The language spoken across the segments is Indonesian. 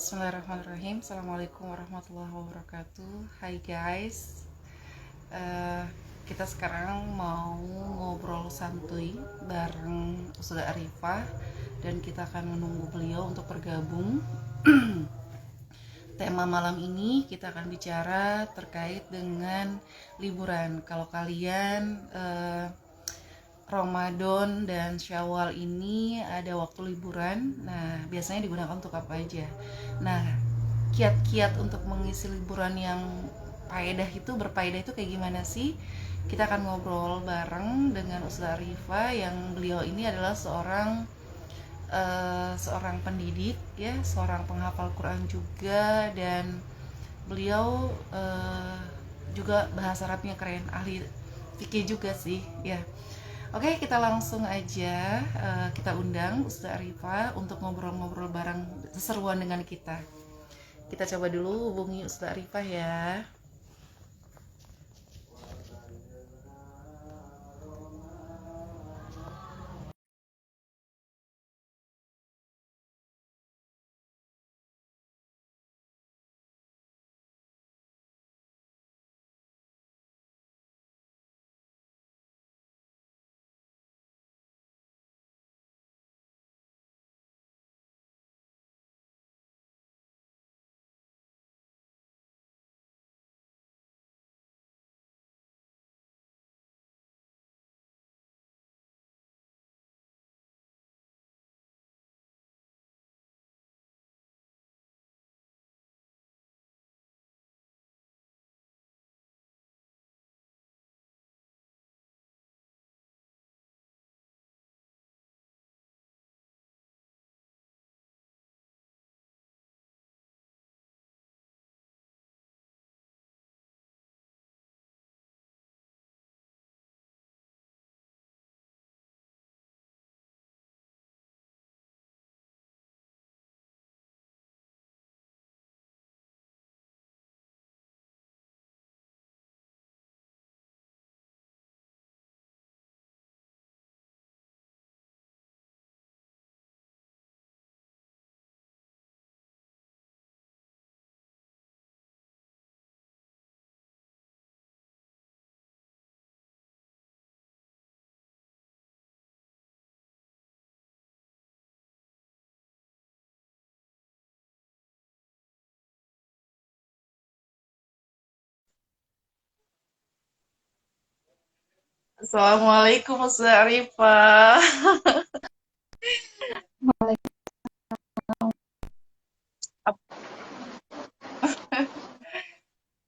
Bismillahirrahmanirrahim. Assalamualaikum warahmatullahi wabarakatuh. Hai guys. Eh, kita sekarang mau ngobrol santuy bareng Ustazah Arifah dan kita akan menunggu beliau untuk bergabung. Tema malam ini kita akan bicara terkait dengan liburan. Kalau kalian Ramadan dan Syawal ini ada waktu liburan. Nah, biasanya digunakan untuk apa aja? Nah, kiat-kiat untuk mengisi liburan yang berfaedah itu kayak gimana sih? Kita akan ngobrol bareng dengan Ustazah Arifa yang beliau ini adalah seorang pendidik ya, seorang penghafal Quran juga, dan beliau juga bahasa Arabnya keren, ahli fikih juga sih ya. Oke, kita langsung aja, kita undang Ustazah Arifa untuk ngobrol-ngobrol bareng seseruan dengan kita. Kita coba dulu hubungi Ustazah Arifah ya. Assalamualaikum Ustazah Arifah.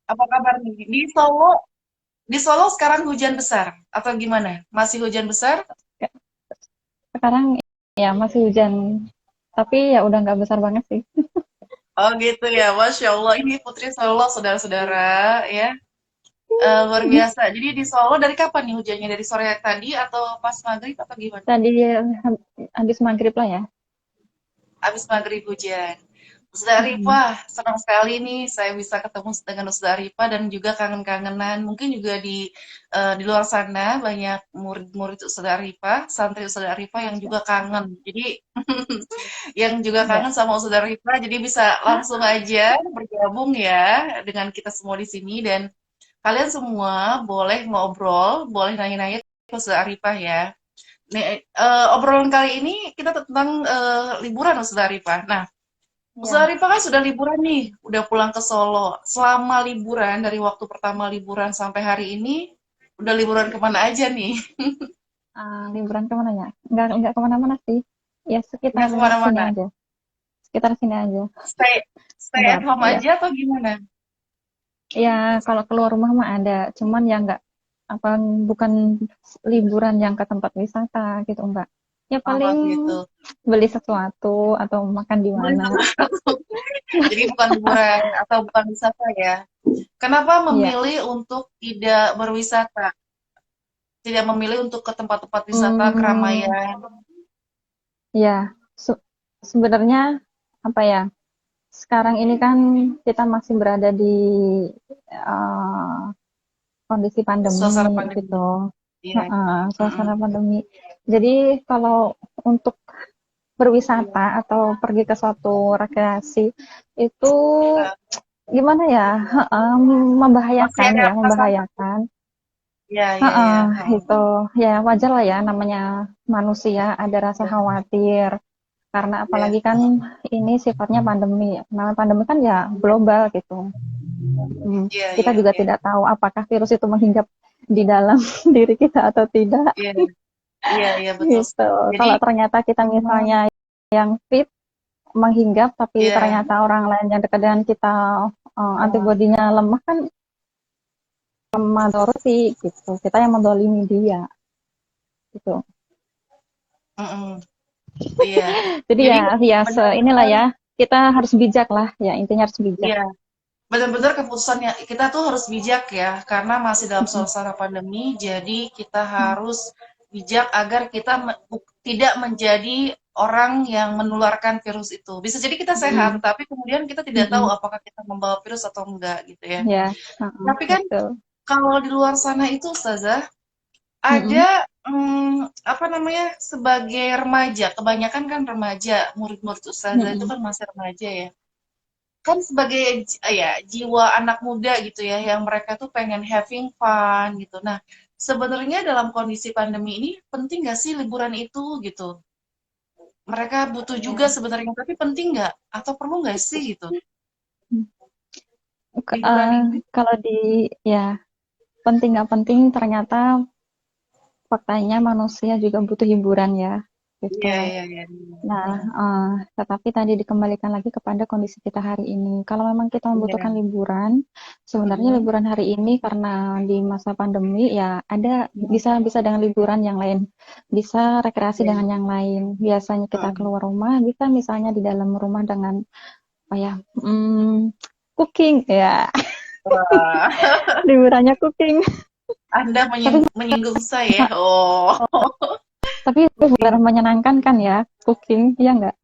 Apa kabar nih? Di Solo sekarang hujan besar atau gimana? Masih hujan besar? Sekarang ya masih hujan, tapi ya udah nggak besar banget sih. Oh gitu ya, Masya Allah. Ini Putri Solo, saudara-saudara ya. Luar biasa. Jadi di Solo dari kapan nih hujannya? Dari sore tadi atau pas maghrib atau gimana? Tadi habis maghrib lah ya. Abis maghrib hujan. Ustazah Mm-mm. Arifah, senang sekali nih saya bisa ketemu dengan Ustazah Arifah dan juga kangen-kangenan. Mungkin juga di luar sana banyak murid-murid Ustazah Arifah, santri Ustazah Arifah yang juga kangen. Jadi yang juga Ya, kangen sama Ustazah Arifah, jadi bisa langsung aja bergabung ya dengan kita semua di sini, dan kalian semua boleh ngobrol, boleh nanya-nanya ke Ustazah Arifah ya. Nih, obrolan kali ini kita tentang liburan Ustazah Arifah. Nah, Ustazah ya. Arifah kan sudah liburan nih, udah pulang ke Solo. Selama liburan, dari waktu pertama liburan sampai hari ini, udah liburan kemana aja nih? Liburan kemana ya? Nggak kemana-mana sih. Ya sekitar Nggak sini kemana-mana? aja. Sekitar sini aja. Stay, stay at Nggak, home ya. aja atau gimana? Ya kalau keluar rumah mah ada. Cuman ya nggak apa bukan liburan yang ke tempat wisata gitu enggak. Ya Oh paling gitu. beli sesuatu atau makan di Boleh mana. sesuatu. Jadi bukan liburan atau bukan wisata ya. Kenapa Iya. memilih untuk tidak berwisata? Tidak memilih untuk ke tempat-tempat wisata Hmm, keramaian? ya se- sebenarnya apa ya? Sekarang ini kan kita masih berada di eh, kondisi pandemi Suasana pandemi. gitu. Iya. Suasana Mm-mm. pandemi. Jadi kalau untuk berwisata atau pergi ke suatu rekreasi itu Nah, gimana ya, masih membahayakan ada ya, perasaan membahayakan. takut. Ya, ya, ya. Itu ya wajar lah ya, namanya manusia ada rasa Ya, khawatir karena ya. apalagi kan ini sifatnya pandemi. Nah, pandemi kan ya global gitu. Iya, Kita iya, juga iya. tidak tahu apakah virus itu menghinggap di dalam diri kita atau tidak. Iya, iya, iya, betul. Gitu. Jadi, Kalau ternyata kita hmm, misalnya yang fit menghinggap, tapi iya, ternyata orang lain yang dekat dengan kita eh, antibodinya lemah kan memadoroti gitu. Kita yang mendolimi dia gitu. mm-mm, iya. Jadi Jadi ya inilah benar-benar, ya, kita harus bijak lah ya, intinya harus bijak. iya, benar-benar keputusannya kita tuh harus bijak ya, karena masih dalam Mm-mm. suasana pandemi, jadi kita harus bijak agar kita tidak menjadi orang yang menularkan virus itu. Bisa jadi kita sehat, Mm-mm. tapi kemudian kita tidak tahu Mm-mm. apakah kita membawa virus atau enggak gitu ya. Ya, Tapi kan betul. kalau di luar sana itu, Ustazah, Mm-mm. ada, apa namanya, sebagai remaja, kebanyakan kan remaja, murid-murid ustazah itu Mm-mm. kan masih remaja ya. Kan sebagai ya jiwa anak muda gitu ya, yang mereka tuh pengen having fun gitu. Nah, sebenarnya dalam kondisi pandemi ini penting nggak sih liburan itu gitu? Mereka butuh juga Ya. sebenarnya, tapi penting nggak? Atau perlu nggak sih gitu Mm. liburan ini? Kalau ya penting nggak penting ternyata faktanya manusia juga butuh hiburan ya Iya, gitu. iya, iya. Nah, tetapi tadi dikembalikan lagi kepada kondisi kita hari ini. Kalau memang kita membutuhkan Iya. liburan, sebenarnya Mm-mm. liburan hari ini karena di masa pandemi ya ada bisa bisa dengan liburan yang lain, bisa rekreasi Iya. dengan yang lain. Biasanya kita Mm-mm. keluar rumah, bisa misalnya di dalam rumah dengan apa ya, cooking ya, Wah, liburannya cooking. Anda Tapi menyinggung saya. Oh. tapi liburan Cooking. menyenangkan kan ya, cooking, ya enggak?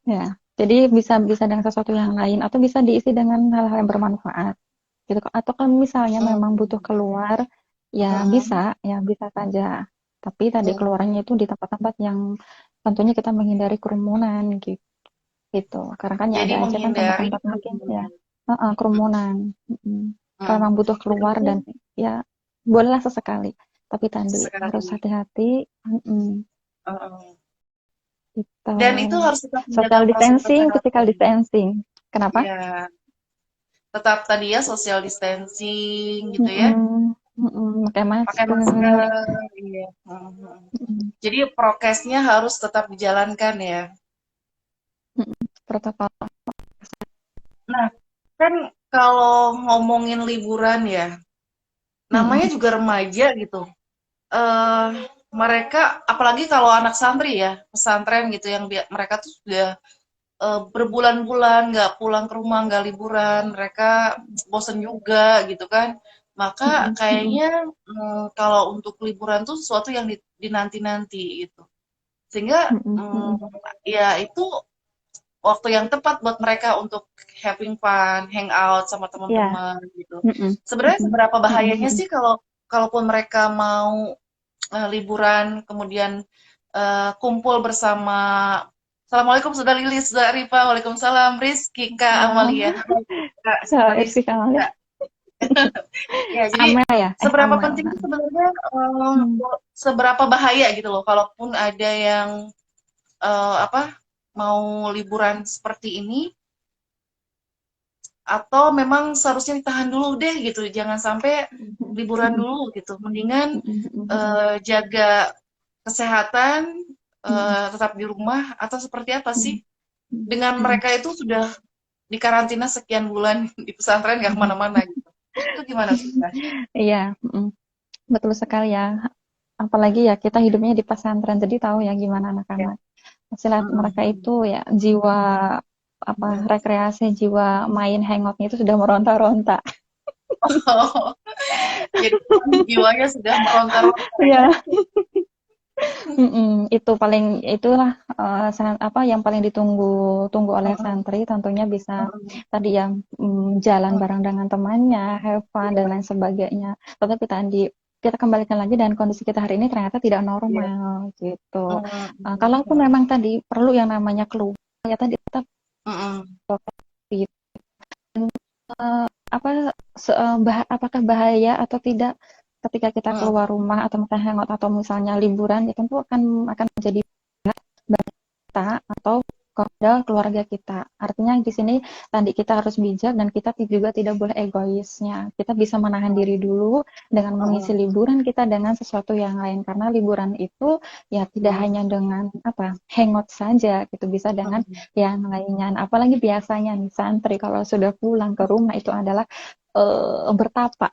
Ya, jadi bisa bisa dengan sesuatu yang lain atau bisa diisi dengan hal-hal yang bermanfaat gitu. Atau kalau misalnya memang butuh Mmm, keluar, mhm, ya bisa saja. Tapi tadi mmm. keluarannya itu di tempat-tempat yang tentunya kita menghindari kerumunan gitu. Karena kan ya Jadi ada aja kan menghindari tempat-tempat mungkin ya, kerumunan. kerumunan. Mm. Kalau Mhm, memang butuh itu keluar tuh dan ya bolehlah sesekali. Tapi tadi harus sesekali, hati-hati. heeh. Gitu. Dan itu harus tetap menjaga Social protokol distancing, physical kesehatan. distancing. Kenapa? Iya, tetap tadi ya social distancing gitu ya, Pakai pakai masker. masker, iya, mhm, mhm. Mm, Jadi prokesnya harus tetap dijalankan ya. Protokol. Nah, kan kalau ngomongin liburan ya, Mm, namanya juga remaja gitu, eee, mereka apalagi kalau anak santri ya, pesantren gitu yang mereka tuh sudah berbulan-bulan nggak pulang ke rumah, nggak liburan, mereka bosen juga gitu kan. Maka mm, mm, kayaknya kalau untuk liburan tuh sesuatu yang dinanti-nanti gitu. Sehingga mm, mm. ya itu waktu yang tepat buat mereka untuk having fun, hang out sama Ya. teman-teman gitu. Mm, mm, Sebenarnya mm, seberapa mm, bahayanya mm. sih kalau kalaupun mereka mau liburan, kemudian kumpul bersama. Assalamualaikum Saudara Lilis, Saudara Rifa, Waalaikumsalam Rizky, Kak Amalia. Ah, Halo Kak, Saudara Irsi Rizky Kamal ya. Kak. Ya, jadi Amel ya? seberapa Amel. penting sih sebenarnya, Hmm. seberapa bahaya gitu loh, kalaupun ada yang apa mau liburan seperti ini, atau memang seharusnya ditahan dulu deh gitu, jangan sampai Mm, liburan mm, dulu gitu. Mendingan mm, mm, mm, jaga kesehatan, mm, tetap di rumah atau seperti apa sih? mm, mm, Dengan mm, mereka itu sudah dikarantina sekian bulan di pesantren nggak mm. kemana-mana gitu. Itu gimana sih, Kak? Iya, betul sekali ya. Apalagi ya kita hidupnya di pesantren, jadi tahu ya gimana Ya. anak-anak. Hasil mereka Mhm, itu ya jiwa apa mhm. rekreasi, jiwa main hangoutnya itu sudah meronta-ronta. Oh, jadi memang jiwanya sudah meronta-ronta ya. Ya, itu paling itulah apa yang paling ditunggu oleh Mhm, santri tentunya bisa mhm, tadi ya jalan mhm. bareng dengan temannya, have fun dan Iya, lain sebagainya. Tetapi tadi kita kembalikan lagi dan kondisi kita hari ini ternyata tidak Iya. normal gitu. Kalaupun Mm, memang tadi perlu yang namanya keluar, ya tadi tetap mm, gitu. Apa apakah bahaya atau tidak ketika kita mm, keluar rumah atau misalnya hangout atau misalnya liburan, ya tentu akan menjadi kita atau kepada keluarga kita. Artinya di sini tadi kita harus bijak dan kita juga tidak boleh egoisnya. Kita bisa menahan diri dulu dengan mengisi mm, liburan kita dengan sesuatu yang lain, karena liburan itu ya tidak mm, hanya dengan apa hangout saja, gitu, bisa dengan mm. yang lainnya. Nah, apalagi biasanya nih santri kalau sudah pulang ke rumah itu adalah bertapa,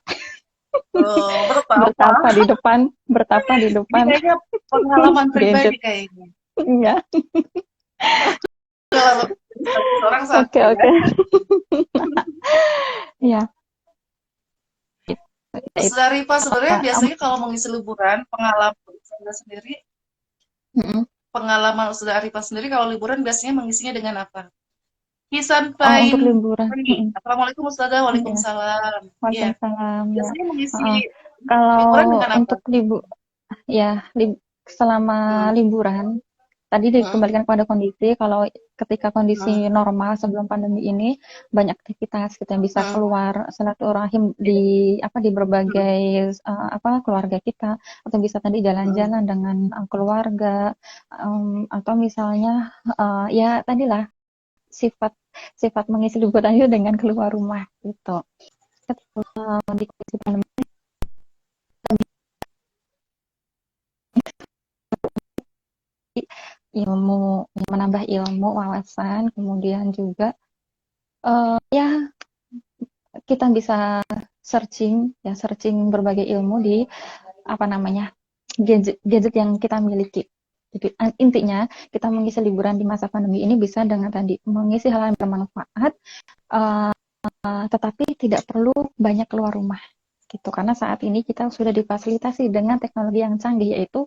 Berapa apa? bertapa di Ini depan kayaknya pengalaman pribadi gadget. kayaknya. Ya, Pengalaman pribadi sebagai seorang oke santri ya. oke. Ya, itu Saudara Rifa, sebenarnya um, biasanya kalau mengisi liburan, pengalaman Saudara sendiri, mm-mm. pengalaman Saudara Rifa sendiri kalau liburan biasanya mengisinya dengan apa? Kisan Untuk Pain liburan, Free. Assalamualaikum Ustazah, ya, Waalaikumsalam. Iya, Waalaikumsalam ya. biasanya mengisi Uh, Kalau liburan dengan apa? untuk ya selama Hmm. liburan tadi Hmm. dikembalikan kepada kondisi. Kalau ketika Hmm. kondisi normal sebelum pandemi ini banyak aktivitas kita yang bisa Hmm. keluar silaturahim Iya. di Hmm. berbagai keluarga kita, atau bisa tadi Hmm. jalan-jalan dengan keluarga, atau misalnya ya tadilah sifat sifat mengisi liburan itu dengan keluar rumah gitu. Di kondisi pandemi ilmu, menambah ilmu wawasan, kemudian juga ya kita bisa searching berbagai ilmu di apa namanya gadget yang kita miliki. Jadi intinya kita mengisi liburan di masa pandemi ini bisa dengan tadi mengisi hal yang bermanfaat, uh, tetapi tidak perlu banyak keluar rumah gitu, karena saat ini kita sudah difasilitasi dengan teknologi yang canggih, yaitu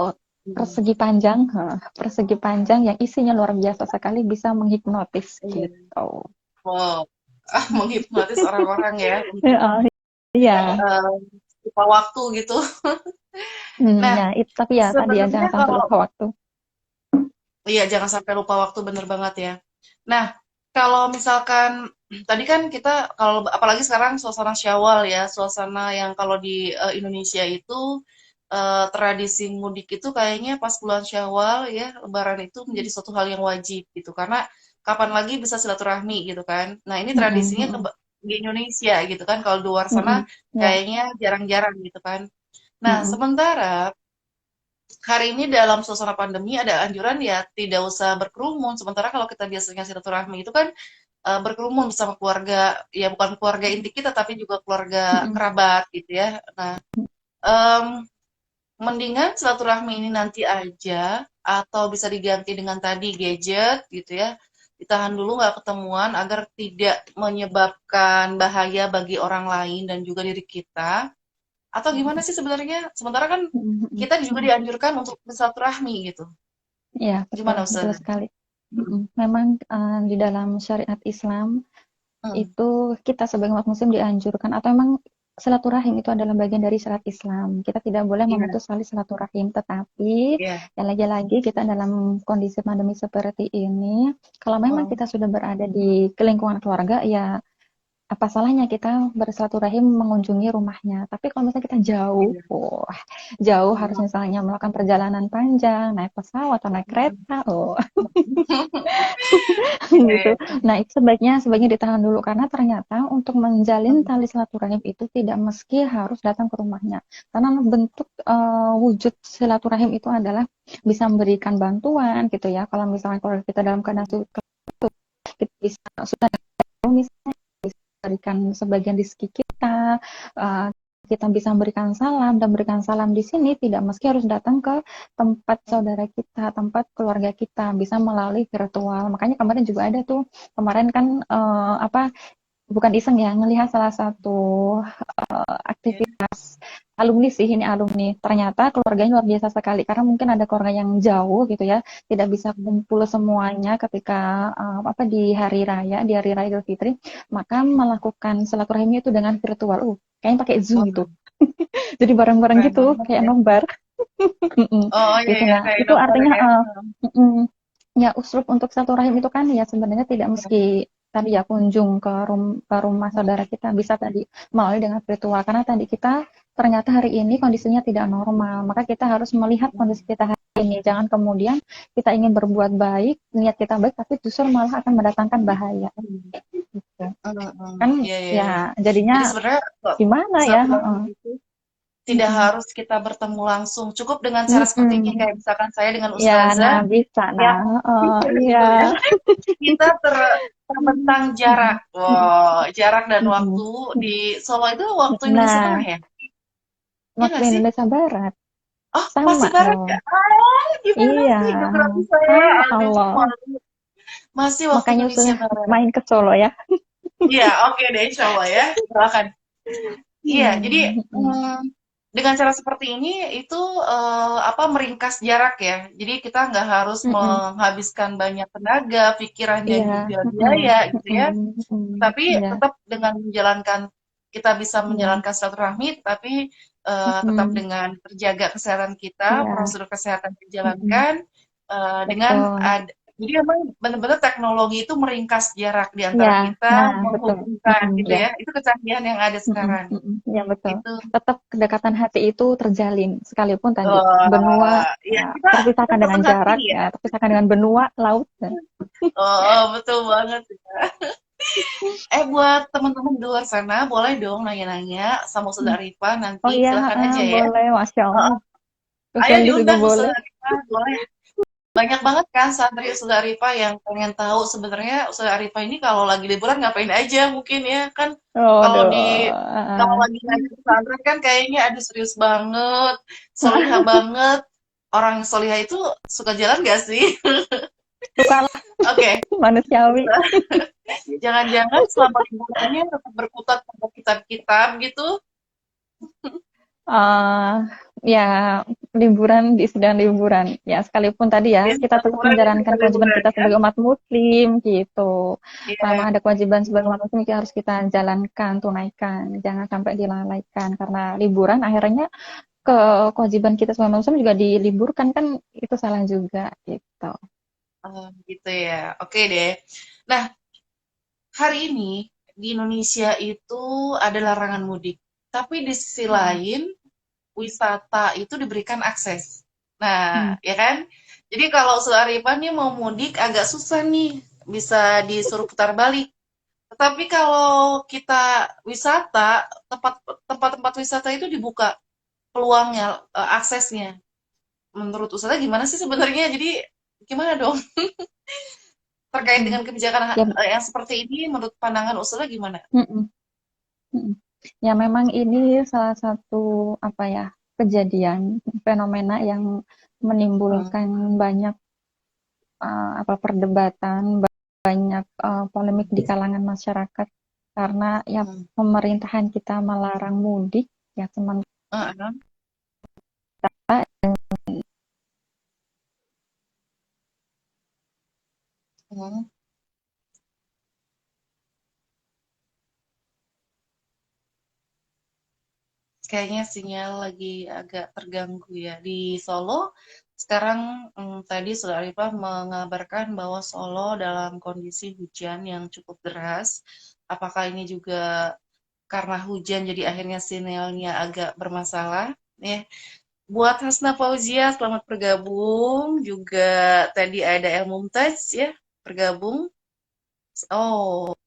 oh, Hmm. persegi panjang yang isinya luar biasa sekali, bisa menghipnotis Iya. gitu. Wow. Menghipnotis orang-orang ya untuk Ya, iya. eh, lupa waktu gitu. Nah, Ya, tapi ya tadi ya sebenarnya jangan sampai kalau lupa waktu. iya jangan sampai lupa waktu bener banget ya. Nah, kalau misalkan tadi kan kita kalau apalagi sekarang suasana Syawal ya, suasana yang kalau di Indonesia itu tradisi mudik itu kayaknya pas bulan Syawal ya, Lebaran itu menjadi suatu hal yang wajib gitu karena kapan lagi bisa silaturahmi gitu kan. Nah, ini Mm-mm, tradisinya mm-mm, di Indonesia gitu kan. Kalau di luar sana mm-mm. Ya, kayaknya jarang-jarang gitu kan. Nah, mm-mm. sementara hari ini dalam suasana pandemi ada anjuran ya tidak usah berkerumun. Sementara kalau kita biasanya silaturahmi itu kan berkerumun bersama keluarga, ya bukan keluarga inti kita tapi juga keluarga Mm-mm. kerabat gitu ya. Nah, em, mendingan silaturahmi ini nanti aja atau bisa diganti dengan tadi gadget gitu ya. Ditahan dulu nggak ketemuan agar tidak menyebabkan bahaya bagi orang lain dan juga diri kita. Atau gimana sih sebenarnya? Sementara kan Mm-mm. kita juga dianjurkan untuk bersilaturahmi gitu. Ya, betul, Gimana betul Ustazah? sekali. Mm-mm. Memang di dalam syariat Islam Hmm, itu kita sebagai umat muslim dianjurkan, atau memang silaturahim itu adalah bagian dari syariat Islam. Kita tidak boleh iya, memutus tali silaturahim, tetapi iya. ya lagi-lagi kita dalam kondisi pandemi seperti ini, kalau memang Hmm, kita sudah berada di lingkungan keluarga, ya apa salahnya kita bersilaturahim mengunjungi rumahnya. Tapi kalau misalnya kita jauh, iya. wah, jauh harus Hmm, misalnya melakukan perjalanan panjang, naik pesawat atau naik hmm. kereta, oh, Iya, gitu. iya. Nah, itu sebaiknya ditahan dulu, karena ternyata untuk menjalin Hmm, tali silaturahim itu tidak meski harus datang ke rumahnya. Karena bentuk wujud silaturahim itu adalah bisa memberikan bantuan gitu ya. Kalau misalnya kalau kita dalam keadaan kita bisa sudah misalnya berikan sebagian rezeki kita, uh, kita bisa memberikan salam, dan berikan salam di sini tidak meski harus datang ke tempat saudara kita, tempat keluarga kita, bisa melalui virtual. Makanya kemarin juga ada tuh, kemarin kan bukan iseng ya, ngelihat salah satu iya. aktivitas alumni sih, ini alumni. Ternyata keluarganya luar biasa sekali, karena mungkin ada keluarga yang jauh gitu ya, tidak bisa Hmm, kumpul semuanya ketika di hari raya Idul Fitri, maka melakukan silaturahmi itu dengan virtual. Kayaknya pakai Zoom wah, itu. Jadi bareng-bareng Keren gitu, banget kayak ya. nobar. Mm-mm. Oh iya Gitu. iya Nah, kayak itu dokter artinya ya. mm-mm. Ya uslub untuk satu rahim itu kan ya sebenarnya tidak meski tadi ya kunjung ke rumah saudara kita, bisa tadi melalui dengan virtual karena tadi kita ternyata hari ini kondisinya tidak normal, maka kita harus melihat kondisi kita hari ini. Jangan kemudian kita ingin berbuat baik, niat kita baik tapi justru malah akan mendatangkan bahaya gitu. Kan Iya iya iya. ya Jadi jadinya sebenarnya gimana ya? silaturahmi Heeh. itu tidak Mm-mm. harus kita bertemu langsung. Cukup dengan cara seperti ini Mm-mm. kayak misalkan saya dengan Ya, ustazah nah bisa. yang Nah, iya. gitu ya. Kita terbentang jarak. Mm-mm. Wow, jarak dan Mm-mm. waktu di Solo itu waktu Indonesia Tengah Nah, ya? Iya waktu nggak sih? Indonesia Barat Oh, masih sama barat ya? dong. Ah, gimana Iya. sih geografi saya? Aduh, Allah. masih waktu Makanya Indonesia sudah Barat. main ke Solo ya. Iya, oke deh, insya Allah ya. Silakan. Iya, jadi Mm-mm. dengan cara seperti ini itu apa meringkas jarak ya. Jadi kita nggak harus Mm-mm. menghabiskan banyak tenaga, pikiran dan Iya. juga Mm-mm. biaya gitu ya. Mm-mm. Mm-mm. Tapi Iya. tetap dengan menjalankan kita bisa Iya. menjalankan silaturahmi, tapi tetap Mm-mm. dengan terjaga kesehatan kita, Iya. prosedur kesehatan Mm-mm. dijalankan dengan Betul. jadi memang benar-benar teknologi itu meringkas jarak di Iya. antara kita, Nah, betul. menghubungkan Mm-mm. gitu Ya. ya. Itu kecanggihan yang ada Mm-mm. sekarang. Mm-mm. Ya, betul. Itu Tetap kedekatan hati itu terjalin sekalipun tadi benua ya kita terpisahkan dengan satu hati jarak ya. ya, terpisahkan dengan benua, laut. Ya. Oh, betul banget. Buat teman-teman di luar sana, boleh dong nanya-nanya sama Ustazah Hmm. Arifah nanti Oh iya, silakan aja ya. boleh, Masya Allah. Heeh. Ayo Sosialis juga diundang boleh. Ustazah Arifah, boleh. Banyak banget kan santri Ustazah Arifah yang pengen tahu sebenarnya Ustazah Arifah ini kalau lagi liburan ngapain aja mungkin ya kan Oh, kalau aduh. di kalau lagi ngaji pesantren kan kayaknya aduh serius banget, solihah banget. Orang solihah itu suka jalan gak sih? Sukalah Oke, manusiawi. jangan-jangan selama liburannya tetap berkutat pada kitab-kitab gitu. eh ya, liburan di sedang liburan. Ya, sekalipun tadi ya, Ya, kita setelah tetap liburan ya kita menjalankan kewajiban liburan kita ya. sebagai umat muslim, gitu. Selama Iya. ada kewajiban sebagai umat muslim, yang harus kita jalankan, tunaikan. Jangan sampai dilalaikan. Karena liburan akhirnya ke kewajiban kita sebagai muslim juga diliburkan, kan itu salah juga, gitu. Gitu ya. Oke deh. Nah, hari ini di Indonesia itu ada larangan mudik. Tapi di sisi Mm, lain, wisata itu diberikan akses. Nah, mm, ya kan? Jadi kalau Arifan nih mau mudik agak susah nih, bisa disuruh putar balik. Tetapi kalau kita wisata, tempat-tempat wisata itu dibuka peluangnya, aksesnya. Menurut Ustazah gimana sih sebenarnya? Jadi gimana dong terkait mm. dengan kebijakan Ya, yang seperti ini menurut pandangan Ustazah gimana? mm, mm. Ya memang ini salah satu apa ya kejadian fenomena yang Hmm, menimbulkan banyak apa perdebatan, banyak polemik di kalangan masyarakat karena ya hmm, pemerintahan kita melarang mudik ya sementara heeh, hmm. Kayaknya sinyal lagi agak terganggu ya di Solo. Sekarang tadi Saudara Arifah mengabarkan bahwa Solo dalam kondisi hujan yang cukup deras. Apakah ini juga karena hujan jadi akhirnya sinyalnya agak bermasalah? Ya, buat Hasna Fauzia selamat bergabung. Juga tadi ada El Mumtaz ya bergabung. Oh,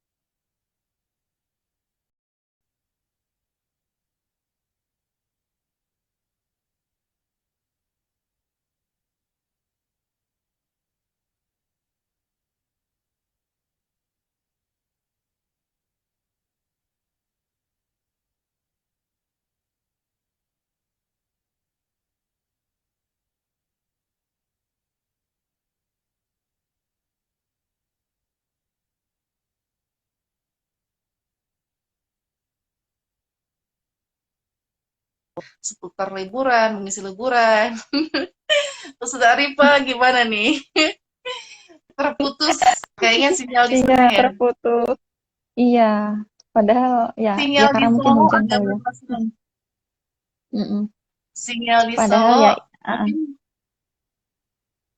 seputar liburan, mengisi liburan. Terus Saudara Arifah gimana nih? Terputus kayaknya sinyal di iya sana ya. terputus. Iya, padahal ya Sinyal di karena mungkin Solo hujan agak kali ya. bermasalah. Mm-mm. Sinyal di Padahal Solo ya, mungkin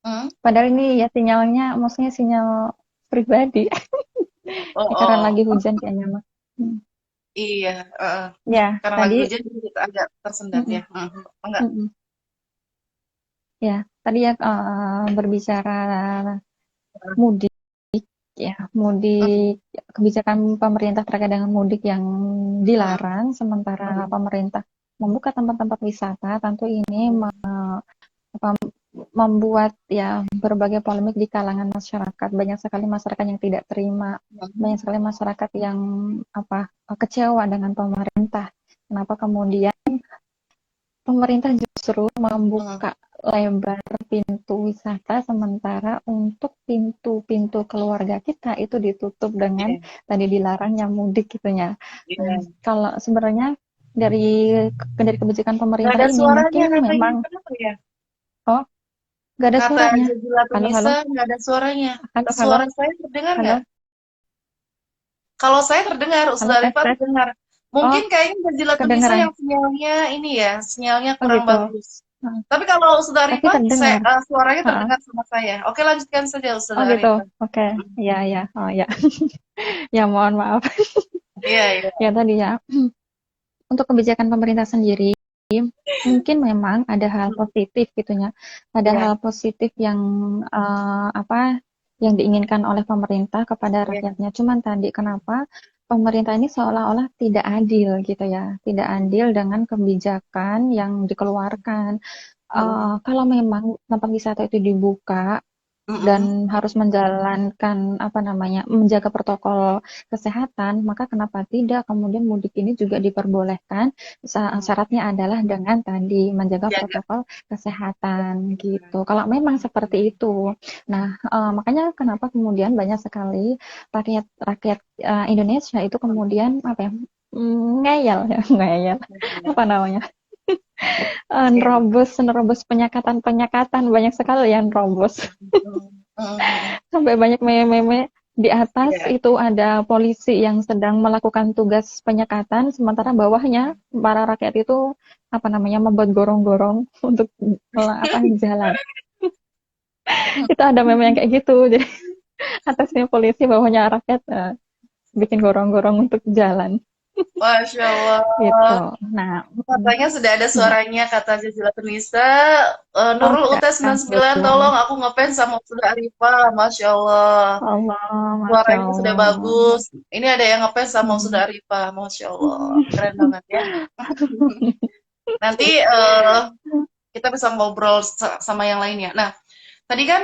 hmm? padahal ini ya sinyalnya, maksudnya sinyal pribadi. Oh, Ya, karena oh, lagi oh. hujan kayaknya mah. Hmm. Iya, Ya, karena lagi tadi, hujan jadi kita agak tersendat ya. mm-mm, Enggak. mm-mm. Ya, tadi ya berbicara mudik ya, Mm, mudik, kebijakan pemerintah terkait dengan mudik yang mm, dilarang, sementara mm, pemerintah membuka tempat-tempat wisata, tentu ini mm, apa, membuat ya berbagai polemik di kalangan masyarakat. Banyak sekali masyarakat yang tidak terima, banyak mm, sekali masyarakat yang kecewa dengan pemerintah. Kenapa kemudian pemerintah justru mm. membuka lebar pintu wisata, sementara untuk pintu-pintu keluarga kita itu ditutup dengan Iya, tadi dilarangnya mudik gitunya. Nah, iya. kalau sebenarnya dari dari kebijakan Nggak pemerintah ada ini suaranya mungkin katanya, memang, kenapa ya? oh, nggak ada Kata suaranya. Jazila Halo, halo, Tunisa nggak ada suaranya. halo, halo, Suara saya terdengar nggak? halo, Kalau saya terdengar, halo, Ustaz tes Arifah tes. terdengar. Oh, Mungkin kayaknya Jazila Tunisa kedengeran. yang sinyalnya ini ya, sinyalnya Oh kurang gitu. bagus. Heeh. Tapi kalau Ustaz Tapi Arifah, terdengar. suaranya Heeh. terdengar sama saya. Oke, lanjutkan saja Ustaz Oh gitu. Arifah. Oke. Mm-mm. Ya, ya. Oh ya. Ya, mohon maaf. Iya, iya. Ya tadi ya. Untuk kebijakan pemerintah sendiri, mungkin memang ada hal Mm, positif gitunya. Ada iya, hal positif yang yang diinginkan oleh pemerintah kepada iya. rakyatnya. Cuman tadi kenapa pemerintah ini seolah-olah tidak adil gitu ya. Tidak adil dengan kebijakan yang dikeluarkan. Mm-mm. Kalau memang tempat wisata itu dibuka Mm-mm. dan harus menjalankan menjaga protokol kesehatan, maka kenapa tidak kemudian mudik ini juga diperbolehkan. Mm. Syaratnya adalah dengan tadi menjaga Jaga. protokol kesehatan gitu. Kalau memang seperti itu. Nah, makanya kenapa kemudian banyak sekali rakyat rakyat Indonesia itu kemudian ngeyel ya, ngeyel apa namanya? Iya. Nerobos penyekatan-penyekatan, banyak sekali yang nerobos. Mm, mm. Sampai banyak meme-meme di atas Iya. itu ada polisi yang sedang melakukan tugas penyekatan, sementara bawahnya para rakyat itu membuat gorong-gorong untuk jalan. Itu ada meme yang kayak gitu. Jadi atasnya polisi, bawahnya rakyat bikin gorong-gorong untuk jalan Masya gitu. Allah. Nah, Katanya sudah ada nah, suaranya, kata Jazila Tunisa. oh Nurul sudah, UT 9, kebetulan. tolong aku ngefans sama Ustaz Arifah. Masya Allah. Allah, masya Suaranya sudah Allah. bagus. Ini ada yang ngefans sama Ustaz Hmm. Arifah. Masya Allah. Keren banget ya. Nanti kita bisa ngobrol sama yang lainnya. Nah, tadi kan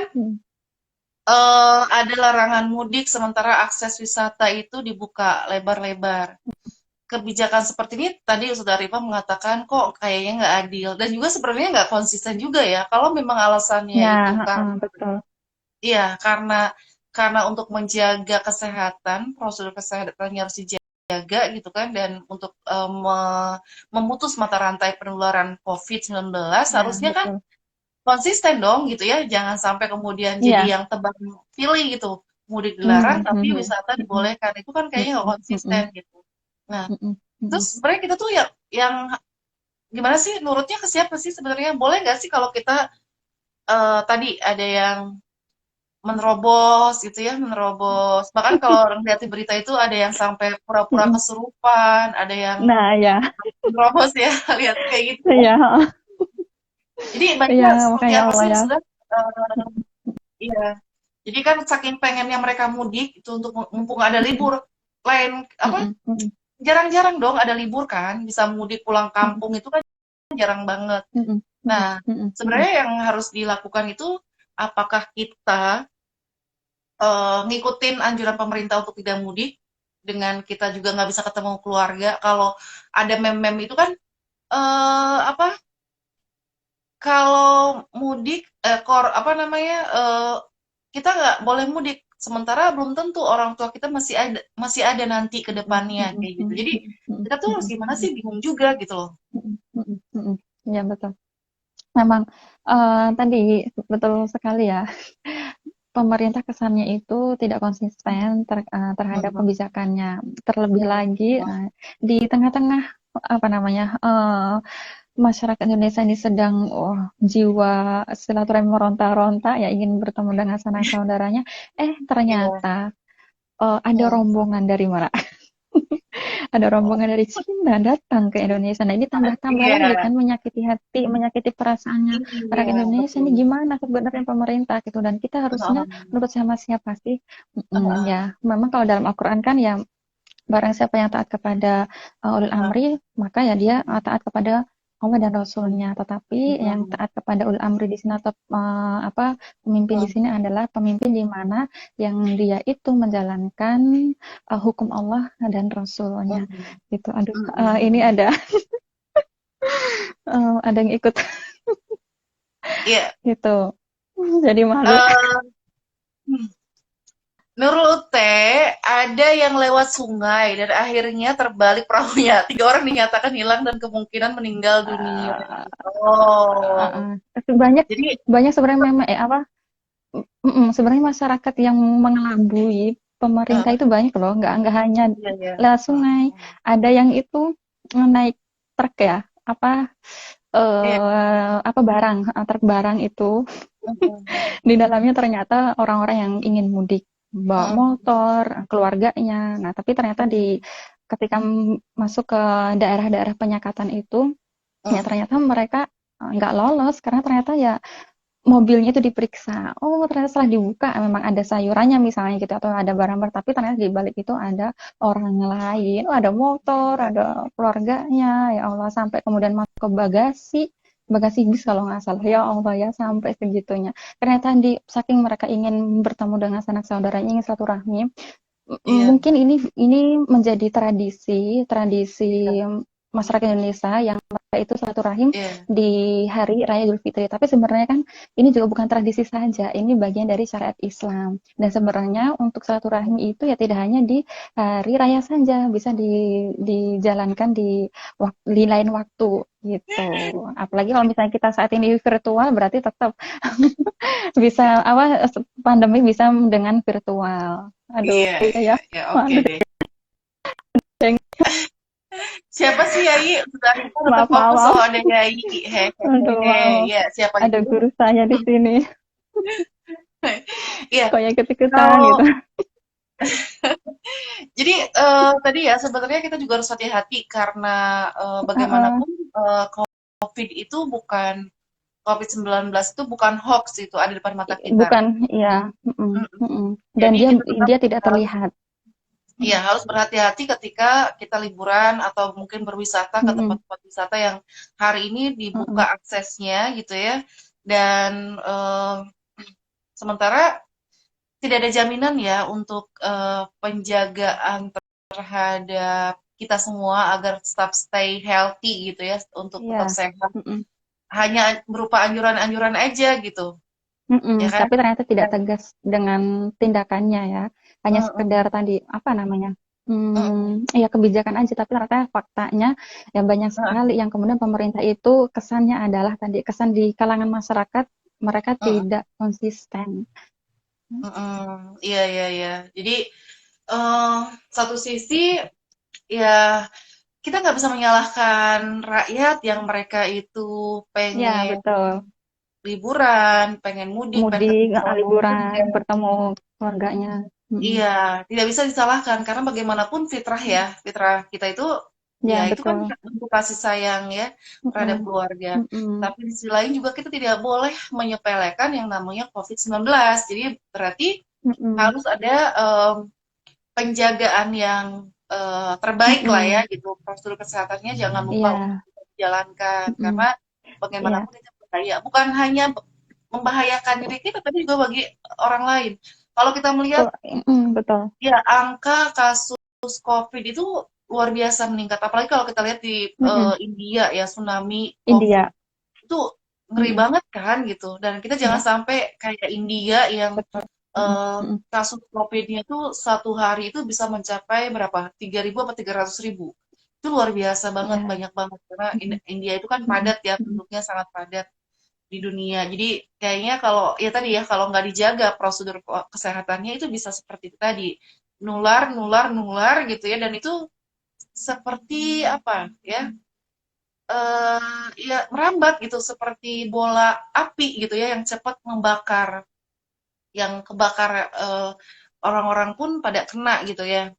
ada larangan mudik sementara akses wisata itu dibuka lebar-lebar. Kebijakan seperti ini tadi Ustaz Arifah mengatakan kok kayaknya nggak adil dan juga sebenarnya nggak konsisten juga ya. Kalau memang alasannya Ya, itu karena betul. iya karena untuk menjaga kesehatan, prosedur kesehatannya harus dijaga gitu kan dan untuk memutus mata rantai penularan COVID-19 Ya, harusnya kan betul. konsisten dong gitu ya. Jangan sampai kemudian jadi Iya. yang tebang pilih gitu. Mudik dilarang Mhm, tapi mhm, wisata mhm, dibolehkan. Itu kan kayaknya nggak mhm, konsisten mhm, gitu. Nah, mhm, terus mhm. sebenarnya kita tuh yang gimana sih nurutnya ke siapa sih sebenarnya? Boleh nggak sih kalau kita tadi ada yang menerobos gitu ya, menerobos. Bahkan kalau orang lihat di berita itu ada yang sampai pura-pura Mhm. kesurupan, ada yang Nah, ya, menerobos ya, lihat kayak gitu ya. iya, heeh. Jadi Iya, baiknya seperti makanya apa Allah sih ya. Ustaz? Iya. Jadi kan saking pengennya mereka mudik itu untuk mumpung ada Mhm, libur lain apa mhm, mhm, jarang-jarang dong ada libur kan bisa mudik pulang mhm, kampung itu kan jarang banget. mhm, mhm, Nah, mhm, mhm. sebenarnya yang harus dilakukan itu apakah kita ngikutin anjuran pemerintah untuk tidak mudik dengan kita juga nggak bisa ketemu keluarga. Kalau ada meme-meme itu kan apa kalau mudik kita nggak boleh mudik sementara belum tentu orang tua kita masih ada nanti ke Mhm, depannya mhm, kayak gitu. mhm, Jadi mhm, kita tuh harus mhm, gimana mhm, sih bingung juga gitu loh. mhm, mhm, mhm. Iya, betul. Memang tadi betul sekali ya. Pemerintah kesannya itu tidak konsisten terhadap Mhm. kebijakannya. Terlebih lagi di tengah-tengah apa namanya masyarakat Indonesia ini sedang jiwa silaturahmi meronta-ronta ya ingin bertemu dengan sanak saudaranya, Iya. ternyata ada Hmm. rombongan dari mana? Ada Oh, rombongan dari Cina datang ke Indonesia. Nah, ini tambah-tambah lagi iya, kan menyakiti hati, menyakiti perasaannya iya, orang Indonesia. Ini betul. gimana sebenarnya pemerintah gitu. Dan kita harusnya Heeh, menurut sama siapa sih? heeh, Ya, memang kalau dalam Al-Quran kan ya barang siapa yang taat kepada ulil heeh, amri, maka ya dia taat kepada Allah dan Rasulnya. Tetapi yang heeh, taat kepada ulil amri di sini atau apa pemimpin di heeh, sini adalah pemimpin di mana yang dia itu menjalankan hukum Allah dan Rasulnya. heeh, Gitu. Aduh, ini heeh. ada yang ikut Iya. gitu. Jadi malu. eh, Nurul Ute ada yang lewat sungai dan akhirnya terbalik perahunya. 3 orang dinyatakan hilang dan kemungkinan meninggal dunia. Uh, Oh, banyak jadi banyak sebenarnya meme apa sebenarnya masyarakat yang mengelabui pemerintah eh, itu banyak loh, nggak hanya iya ya. lewat sungai, ada yang itu naik truk ya, Iya. apa barang, truk barang itu Mhm, di dalamnya ternyata orang-orang yang ingin mudik bawa mhm, motor, keluarganya. Nah, tapi ternyata mhm, ketika masuk ke daerah-daerah penyekatan itu, ya mhm. ternyata mereka nggak lolos karena ternyata ya mobilnya itu diperiksa. Oh, ternyata setelah dibuka memang ada sayurannya misalnya gitu atau ada barang-barang tapi ternyata di balik itu ada orang lain. Oh, ada motor, ada keluarganya. Ya Allah, sampai kemudian masuk ke bagasi, bagasi bis kalau nggak salah. Ya Allah ya sampai segitunya. Ternyata saking mereka ingin bertemu dengan sanak saudaranya, ingin silaturahmi, Iya, mungkin ini menjadi tradisi iya, tradisi masyarakat Indonesia yang mereka itu silaturahim iya, di hari Raya Idul Fitri. Tapi sebenarnya kan ini juga bukan tradisi saja, ini bagian dari syariat Islam. Dan sebenarnya untuk silaturahim itu ya tidak hanya di hari raya saja, bisa dijalankan di lain waktu gitu. Apalagi kalau misalnya kita saat ini virtual berarti tetap bisa apa pandemi bisa dengan virtual. Aduh, iya, iya iya, ya. iya, oke Waduh, deh. Siapa sih Yai? Sudah kita tetap maaf, maaf, fokus maaf. oh ada Yai. Aduh, Hehehe. maaf. Ya, siapa Ada itu? guru saya di sini. Iya, Kok ya ikut-ikutan gitu. kalau jadi tadi ya sebenarnya kita juga harus hati-hati karena Heeh. bagaimanapun COVID itu bukan COVID-19 itu bukan hoax itu ada di depan mata kita. Bukan, iya. Mm-mm, Mm-mm. mm-mm. Dan Jadi kita tetap dia tidak harus terlihat. ya harus berhati-hati ketika kita liburan atau mungkin berwisata ke Mm-mm, tempat-tempat wisata yang hari ini dibuka mm-mm. aksesnya gitu ya. Dan sementara tidak ada jaminan ya untuk penjagaan terhadap kita semua agar tetap stay healthy gitu ya, untuk tetap Iya. sehat. Mm-mm, Hanya berupa anjuran-anjuran aja gitu, mm-mm. ya kan? Tapi ternyata tidak Dan tegas dengan tindakannya ya. Hanya sekedar mm, tadi, apa namanya? mm, Ya kebijakan aja, tapi ternyata faktanya ya banyak sekali mm, yang kemudian pemerintah itu kesannya adalah tadi kesan di kalangan masyarakat mereka mm, tidak konsisten. iya iya iya. Jadi eh, satu sisi ya kita nggak bisa menyalahkan rakyat yang mereka itu Ya, pengen betul. liburan, pengen mudik, pengen Mudik, ketemu sama keluarga. liburan, bertemu keluarganya. Mm-mm. Iya, tidak bisa disalahkan karena bagaimanapun fitrah ya, fitrah kita itu ya Ya, itu kan betul. bentuk kasih sayang ya terhadap Mm-mm. keluarga. Mm-mm. Tapi di sisi lain juga kita tidak boleh menyepelekan yang namanya COVID-19. Jadi berarti Mm-mm. harus ada penjagaan yang terbaik lah ya Mm-mm. gitu. Prosedur kesehatannya jangan lupa untuk Iya. dijalankan karena Mm-mm. Iya. bagaimanapun itu berbahaya. Bukan hanya membahayakan diri kita tapi juga bagi orang lain. Kalau kita melihat Betul. ya, angka kasus COVID itu luar biasa meningkat. Apalagi kalau kita lihat di Mm-mm. India ya, tsunami COVID India. itu ngeri Mm-mm. banget kan gitu. Dan kita jangan Iya, sampai kayak India yang betul. Mm-mm. Mm-mm. kasus COVID-nya itu satu hari itu bisa mencapai berapa? 3.000 apa 300.000. Itu luar biasa banget, Iya. banyak banget. Karena Mm-mm. India itu kan Mm-mm. padat ya, Mm-mm. penduduknya sangat padat di dunia. Jadi kayaknya kalau ya tadi ya kalau nggak dijaga prosedur kesehatannya itu bisa seperti itu tadi nular nular nular gitu ya dan itu seperti apa ya ya merambat gitu seperti bola api gitu ya yang cepat membakar, yang kebakar orang-orang pun pada kena gitu ya.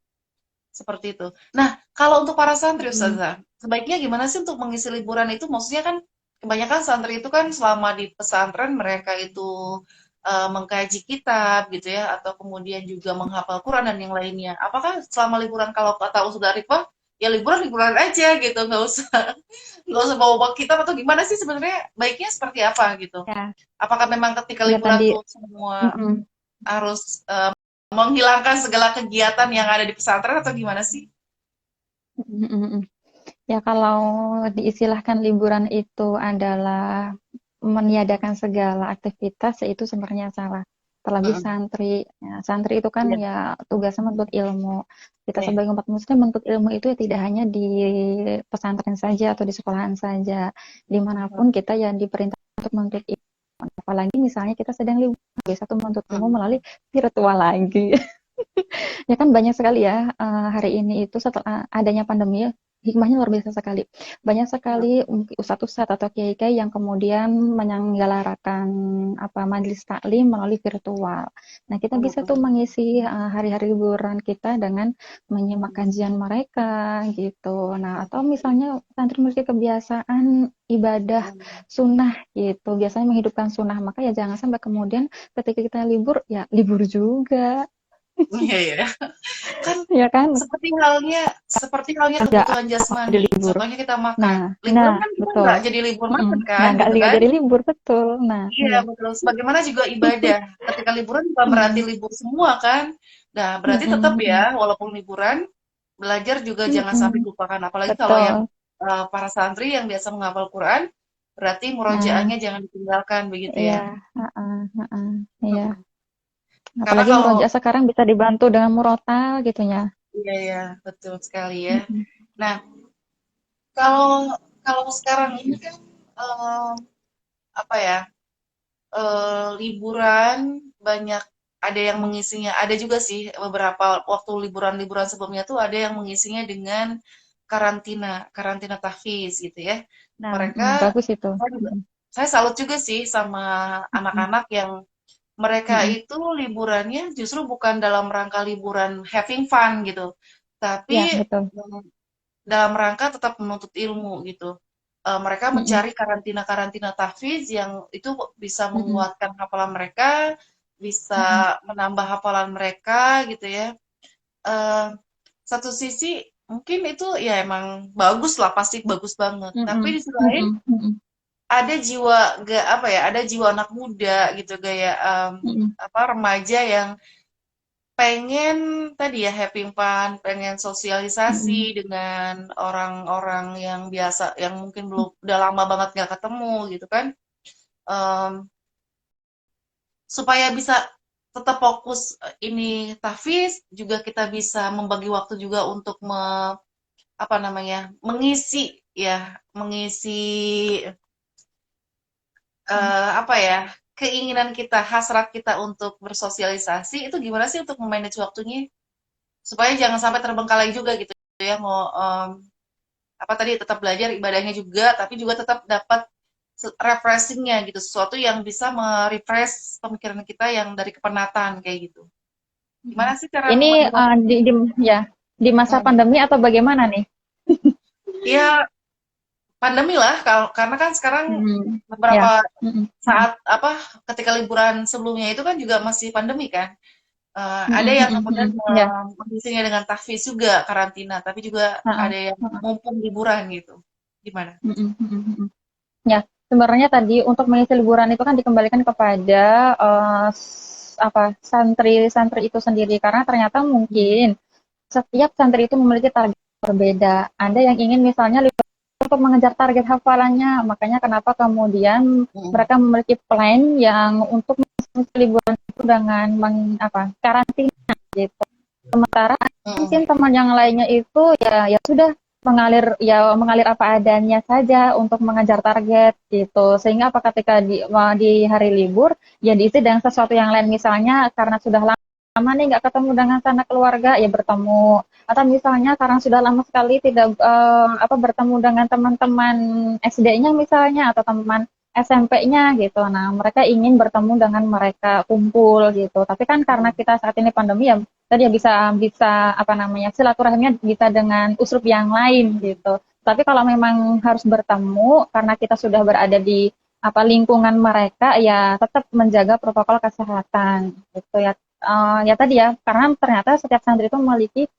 Seperti itu. Nah, kalau untuk para santri Mm-mm. Ustazah, sebaiknya gimana sih untuk mengisi liburan itu? Maksudnya kan kebanyakan santri itu kan selama di pesantren mereka itu mengkaji kitab gitu ya, atau kemudian juga menghafal Quran dan yang lainnya. Apakah selama liburan kalau kata Ustazah Arifah, ya liburan-liburan aja gitu, nggak usah nggak usah bawa-bawa kitab atau gimana sih sebenarnya baiknya seperti apa gitu? Ya, Apakah memang ketika ya liburan tadi. tuh semua Mm-mm. harus menghilangkan segala kegiatan yang ada di pesantren atau gimana sih? Mm-mm. Ya kalau diistilahkan liburan itu adalah meniadakan segala aktivitas, ya itu sebenarnya salah. Terlebih Mm-mm. santri. Ya, santri itu kan Iya, ya tugasnya menuntut ilmu. Kita iya. sebagai umat muslim menuntut ilmu itu ya tidak hanya di pesantren saja atau di sekolahan saja. Dimanapun kita yang diperintah untuk menuntut ilmu. Apalagi misalnya kita sedang liburan, bisa tuh menuntut ilmu Mm. melalui virtual lagi. Ya kan banyak sekali ya hari ini itu setelah adanya pandemi ya, hikmahnya luar biasa sekali. Banyak sekali mungkin ustadz-ustadz atau kiai-kiai yang kemudian menyelenggarakan apa majelis taklim melalui virtual. Nah, kita bisa tuh mengisi hari-hari liburan kita dengan menyimak kajian mereka gitu. Nah, atau misalnya santri memiliki kebiasaan ibadah sunnah gitu, biasanya menghidupkan sunnah, maka ya jangan sampai kemudian ketika kita libur ya libur juga, Iya, iya. Kan ya kan? seperti halnya Kerjaan kebutuhan jadi jasmani. libur. Contohnya kita makan. Nah, Liburan nah, kan kita betul. nggak jadi libur Mm-mm. makan Nah, kan, gitu nggak kan? jadi libur, betul. Nah, Iya, iya. betul. Sebagaimana juga ibadah. Ketika liburan bukan berarti Mm-mm. libur semua kan. Nah, berarti tetap Mm-mm. ya, Mm-mm. walaupun liburan, belajar juga jangan sampai Mm-mm. dilupakan. Apalagi kalau yang Betul. para santri yang biasa menghafal Quran, berarti Nah, murojaahnya jangan ditinggalkan begitu iya. ya. Heeh, heeh, iya. Mm-mm. Karena Apalagi kalau murojaah sekarang bisa dibantu dengan murotal gitu ya. iya ya, betul sekali ya. Mm-mm. Nah, kalau kalau sekarang ini kan eh, apa ya, liburan banyak ada yang mengisinya. Ada juga sih beberapa waktu liburan-liburan sebelumnya tuh ada yang mengisinya dengan karantina, karantina tahfiz gitu ya. Nah, Mereka bagus itu. saya juga Mm-mm. saya salut juga sih sama Mm-mm. anak-anak yang mereka Mm-mm. itu liburannya justru bukan dalam rangka liburan having fun gitu, tapi Ya, betul. dalam rangka tetap menuntut ilmu gitu. Mereka Mm-mm. mencari karantina-karantina tahfiz yang itu bisa Mm-mm. menguatkan hafalan mereka, bisa Mm-mm. menambah hafalan mereka gitu ya. Eh, Satu sisi mungkin itu ya emang bagus lah, pasti bagus banget. Tapi Mm-mm. di sisi lain Mm-mm. Mm-mm. ada jiwa gak apa ya, ada jiwa anak muda gitu gaya Mm-mm. apa remaja yang pengen tadi ya having fun, pengen sosialisasi Mm-mm. dengan orang-orang yang biasa, yang mungkin belum udah lama banget nggak ketemu gitu kan, Em, supaya bisa tetap fokus ini tahfiz, juga kita bisa membagi waktu juga untuk apa namanya mengisi ya mengisi apa ya keinginan kita, hasrat kita untuk bersosialisasi itu gimana sih untuk memanage waktunya supaya jangan sampai terbengkalai juga gitu ya mau apa tadi tetap belajar ibadahnya juga tapi juga tetap dapat refreshingnya gitu sesuatu yang bisa merefresh pemikiran kita yang dari kepenatan kayak gitu Mm-mm. gimana sih cara Ini membagi waktu. ya di masa Hmm. pandemi atau bagaimana nih? Ya pandemi lah karena kan sekarang Hmm, ya. beberapa Mm-mm, mm-mm, saat apa ketika liburan sebelumnya itu kan juga masih pandemi kan. Ada mm-mm, yang mm-mm, kemudian mm-mm. Ya. mengisinya dengan tahfiz juga karantina tapi juga Ha-ha, ada yang ha-ha. mumpung liburan gitu gimana. Mm-mm, mm-mm, mm-mm. Ya, sebenarnya tadi untuk mengisi liburan itu kan dikembalikan kepada apa santri-santri itu sendiri karena ternyata mungkin setiap santri itu memiliki target berbeda. Ada yang ingin misalnya untuk mengejar target hafalannya, makanya kenapa kemudian Mm. mereka memiliki plan yang untuk mengisi liburan itu dengan karantina gitu. Sementara Mm. mungkin teman yang lainnya itu ya sudah mengalir apa adanya saja untuk mengejar target gitu. Sehingga apa ketika di hari libur ya diisi dengan sesuatu yang lain misalnya karena sudah lama nih nggak ketemu dengan sanak keluarga ya bertemu atau misalnya karena sudah lama sekali tidak bertemu dengan teman-teman SD-nya misalnya atau teman SMP-nya gitu. Nah, mereka ingin bertemu dengan mereka kumpul gitu. Tapi kan karena kita saat ini pandemi ya tadi ya bisa bisa apa namanya silaturahimnya bisa dengan uslub yang lain gitu. Tapi kalau memang harus bertemu karena kita sudah berada di lingkungan mereka ya tetap menjaga protokol kesehatan gitu ya. Ya tadi ya karena ternyata setiap santri itu memiliki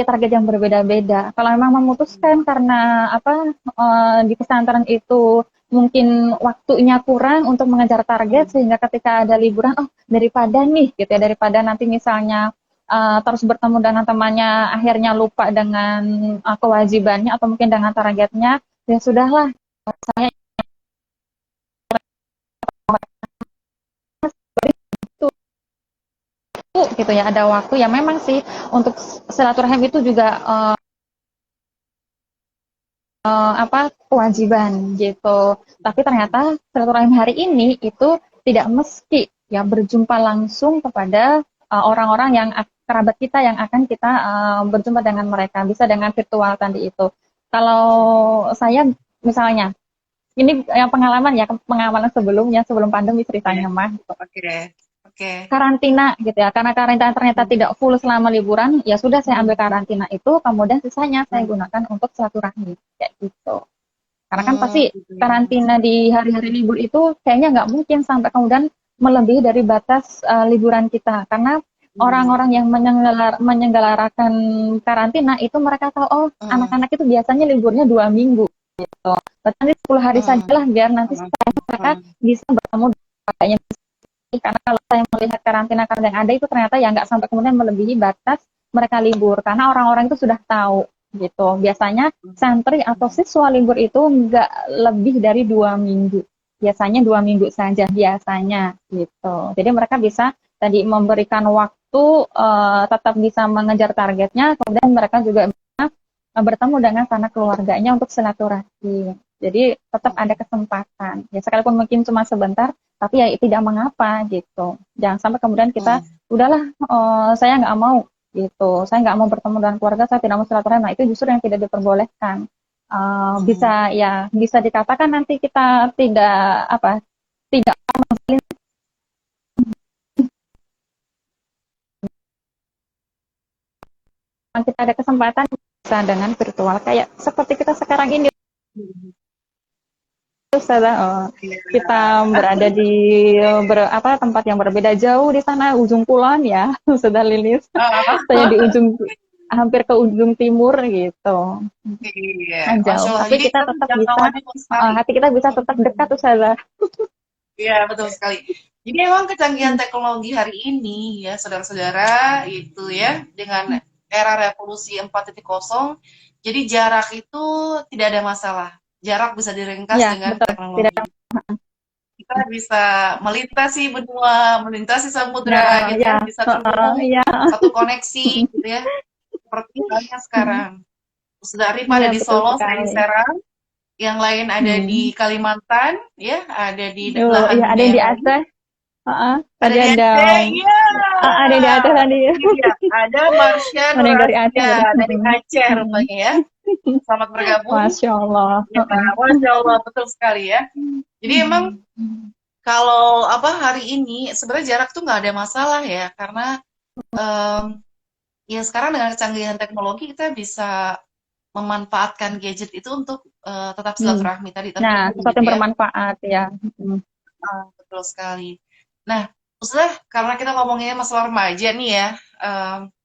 target yang berbeda-beda. Kalau memang memutuskan karena di pesantren itu mungkin waktunya kurang untuk mengejar target sehingga ketika ada liburan oh daripada nih gitu ya daripada nanti misalnya terus bertemu dengan temannya akhirnya lupa dengan kewajibannya atau mungkin dengan targetnya ya sudahlah saya itu gitu ya ada waktu ya memang sih untuk silaturahim itu juga kewajiban gitu. Tapi ternyata silaturahim hari ini itu tidak mesti ya berjumpa langsung kepada orang-orang yang kerabat kita yang akan kita berjumpa dengan mereka bisa dengan virtual tadi itu. Kalau saya misalnya ini yang pengalaman sebelumnya sebelum pandemi ceritanya mah gitu. Oke, oke. Karantina gitu ya karena karantina ternyata tidak full selama liburan ya sudah saya ambil karantina itu kemudian sisanya saya gunakan untuk silaturahmi kayak gitu karena kan pasti Gitu ya. karantina di hari-hari libur itu kayaknya nggak mungkin sampai kemudian melebihi dari batas liburan kita karena orang-orang yang menyelenggarakan karantina itu mereka tahu oh anak-anak itu biasanya liburnya 2 minggu gitu berarti 10 hari sajalah biar nanti mereka bisa bertemu dengan karena kalau saya melihat karantina yang ada itu ternyata ya nggak sampai kemudian melebihi batas mereka libur karena orang-orang itu sudah tahu gitu biasanya santri atau siswa libur itu nggak lebih dari 2 minggu biasanya 2 minggu saja biasanya gitu jadi mereka bisa tadi memberikan waktu tetap bisa mengejar targetnya kemudian mereka juga bisa bertemu dengan sanak keluarganya untuk silaturahmi jadi tetap ada kesempatan ya sekalipun mungkin cuma sebentar tapi ya tidak mengapa gitu jangan sampai kemudian kita udahlah saya nggak mau gitu saya nggak mau bertemu dengan keluarga saya tidak mau silaturahmi nah itu justru yang tidak diperbolehkan bisa dikatakan nanti kita tidak kita ada kesempatan bisa dengan virtual kayak seperti kita sekarang ini Ustazah, kita berada di tempat yang berbeda jauh di sana ujung kulon ya Ustazah Lilis saya di hampir ke ujung timur gitu Iya, Masya jauh Allah. tapi Jadi kita kita tetap bisa jangkauannya luas sekali. hati kita bisa tetap dekat Ustazah Iya, betul sekali. Jadi emang kecanggihan teknologi hari ini ya, saudara-saudara, itu ya, dengan era revolusi 4.0, jadi jarak itu tidak ada masalah. Jarak bisa diringkas ya dengan betul tidak teknologi. Kita bisa melintasi benua, melintasi samudra, nah gitu ya, ya bisa terhubung ya satu koneksi, gitu ya. Seperti halnya sekarang. Saudara Arif ada iya di betul Solo, saya di sekali Serang, yang lain ada di Kalimantan, ya, ada di belahan iya ada dunia yang yang di lain. Aceh Ada tadi di ada Aceh, iya. ada yang di Aceh tadi Ini dia. Ada Marsha ada yang dari Aceh Nurasia tadi dari Aceh rupanya ya. Selamat bergabung. Masya Allah Ya, Masya Allah, betul sekali ya. Jadi emang kalau hari ini sebenarnya jarak tuh nggak ada masalah ya, karena em, ya sekarang dengan kecanggihan teknologi kita bisa memanfaatkan gadget itu untuk tetap silaturahmi tadi nah terhubung sesuatu gitu yang ya. bermanfaat ya Betul sekali. Nah, Ustazah, karena kita ngomonginnya masalah remaja nih ya,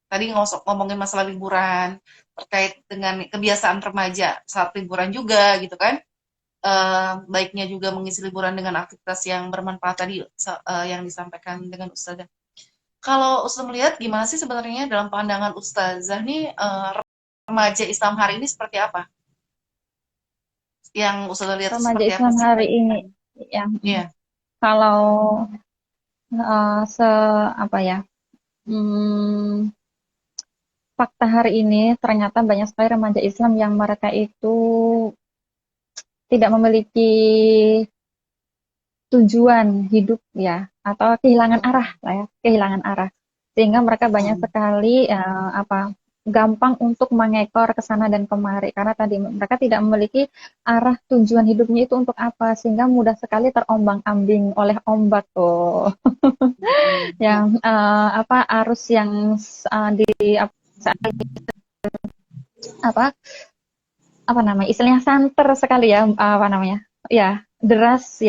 tadi ngomongin masalah liburan, terkait dengan kebiasaan remaja saat liburan juga gitu kan, baiknya juga mengisi liburan dengan aktivitas yang bermanfaat tadi yang disampaikan dengan Ustazah. Kalau Ustazah melihat gimana sih sebenarnya dalam pandangan Ustazah nih remaja Islam hari ini seperti apa? Yang Ustazah lihat remaja seperti apa Islam sih? hari ini ya Iya. kalau eh, se apa ya hmm, fakta hari ini ternyata banyak sekali remaja Islam yang mereka itu tidak memiliki tujuan hidup ya atau kehilangan arah lah ya kehilangan arah sehingga mereka banyak sekali gampang untuk mengekor ke sana dan kemari karena tadi mereka tidak memiliki arah tujuan hidupnya itu untuk apa sehingga mudah sekali terombang-ambing oleh ombak tuh Mm-mm. yang apa arus yang di apa apa namanya istilahnya santer sekali ya apa namanya ya deras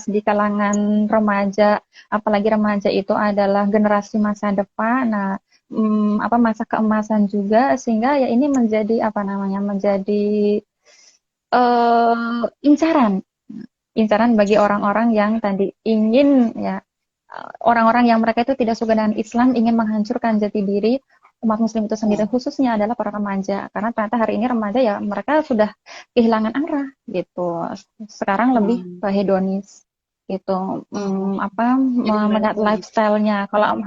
di kalangan remaja apalagi remaja itu adalah generasi masa depan nah apa masa keemasan juga sehingga ya ini menjadi apa namanya menjadi incaran incaran bagi orang-orang yang tadi ingin ya orang-orang yang mereka itu tidak suka dengan Islam ingin menghancurkan jati diri umat muslim itu sendiri khususnya adalah para remaja karena ternyata hari ini remaja ya mereka sudah kehilangan arah gitu sekarang lebih Mm-mm. ke hedonis gitu Mm-mm. apa Jadi melihat melebar gitu. lifestyle-nya kalau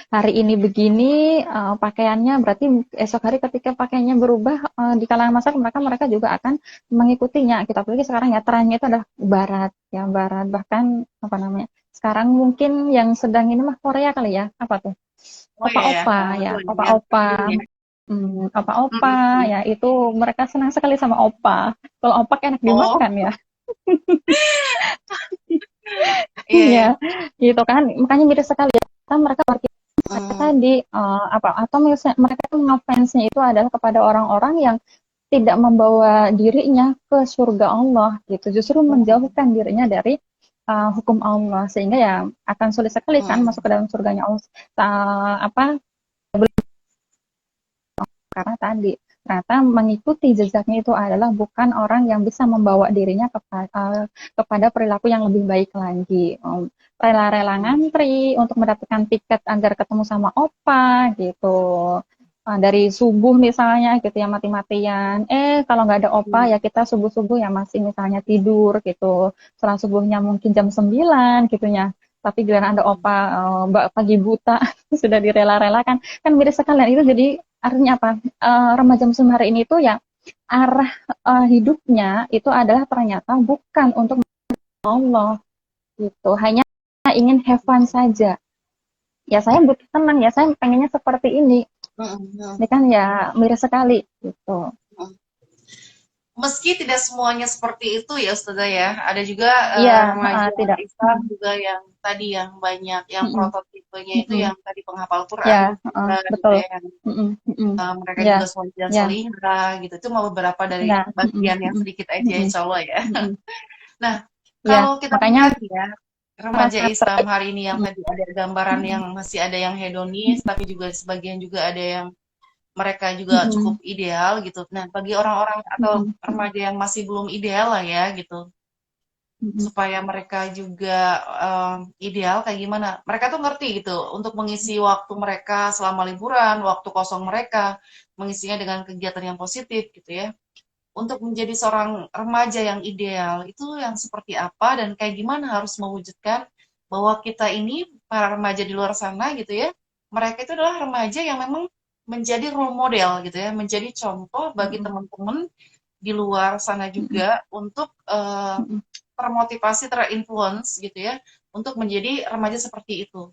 hari ini begini pakaiannya berarti esok hari ketika pakaiannya berubah di kalangan masyarakat mereka juga akan mengikutinya kita apalagi sekarang ya trennya itu adalah barat ya barat bahkan apa namanya sekarang mungkin yang sedang ini mah Korea kali ya apa tuh Oh iya ya, opa-opa ya betul yang opa-opa trending ya. opa-opa Mm-mm. ya itu mereka senang sekali sama opa kalau opak enak Oh, dimakan ya iya ya ya. gitu kan makanya miris sekali ya kan mereka mereka Mm. tadi apa atau misalnya mereka tuh ngefansnya itu adalah kepada orang-orang yang tidak membawa dirinya ke surga Allah gitu justru Mm. menjauhkan dirinya dari hukum Allah sehingga ya akan sulit sekali kan Mm. masuk ke dalam surganya Allah apa karena tadi ternyata mengikuti jejaknya itu adalah bukan orang yang bisa membawa dirinya kepada perilaku yang lebih baik lagi. Rela-rela ngantri untuk mendapatkan tiket agar ketemu sama opa gitu. Dari subuh misalnya gitu ya mati-matian. Kalau nggak ada opa ya Mm. kita subuh-subuh ya masih misalnya tidur gitu. Setelah subuhnya mungkin jam 9 gitu ya. Tapi giliran ada Mm. opa pagi buta sudah direla-relakan kan miris sekalian itu jadi artinya apa remaja muslim hari ini tuh ya arah hidupnya itu adalah ternyata bukan untuk Allah gitu hanya ingin have fun saja ya saya butuh tenang ya saya pengennya seperti ini Mm. ini kan ya miris sekali gitu Mm. Meski tidak semuanya seperti itu ya Ustazah ya, ada juga iya remaja tidak Islam juga yang tadi yang banyak, yang Mm-mm. prototipenya itu Mm-mm. yang tadi penghafal Ya Quran juga gitu betul ya, yang Mm-mm. Mm-mm. mereka Ya juga sholat dan ya solihah gitu. Itu mau beberapa dari ya Mm-mm. bagian yang Mm-mm. sedikit aja Mm-mm. insya Allah ya. Mm-mm. Nah, Ya kalau kita makanya lihat ya, remaja rasa Islam hari ini yang Mm-mm. tadi ada gambaran Mm-mm. yang masih ada yang hedonis, tapi juga sebagian juga ada yang mereka juga cukup Mm-mm. ideal gitu. Nah, bagi orang-orang atau Mm-mm. Mm-mm. remaja yang masih belum ideal lah ya gitu, Mm-mm. supaya mereka juga ideal kayak gimana. Mereka tuh ngerti gitu untuk mengisi waktu mereka selama liburan, waktu kosong mereka, mengisinya dengan kegiatan yang positif gitu ya. Untuk menjadi seorang remaja yang ideal itu yang seperti apa dan kayak gimana harus mewujudkan bahwa kita ini para remaja di luar sana gitu ya, mereka itu adalah remaja yang memang menjadi role model gitu ya, menjadi contoh bagi Mm-mm. teman-teman di luar sana Mm-mm. juga untuk Mm-mm. termotivasi, terinfluence gitu ya, untuk menjadi remaja seperti itu.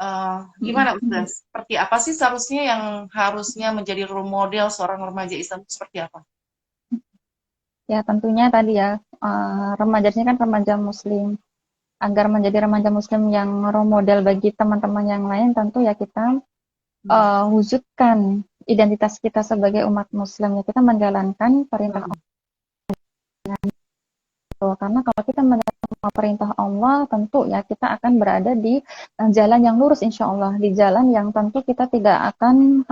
Mm-mm. Gimana Mm-mm. Ustaz? Seperti apa sih seharusnya yang harusnya menjadi role model seorang remaja Islam itu seperti apa? Ya tentunya tadi ya remajanya kan remaja muslim. Agar menjadi remaja muslim yang role model bagi teman-teman yang lain tentu ya kita Hmm. wujudkan identitas kita sebagai umat muslim ya kita menjalankan perintah Hmm. Allah. Karena kalau kita menjalankan perintah Allah tentu ya kita akan berada di jalan yang lurus insya Allah. Di jalan yang tentu kita tidak akan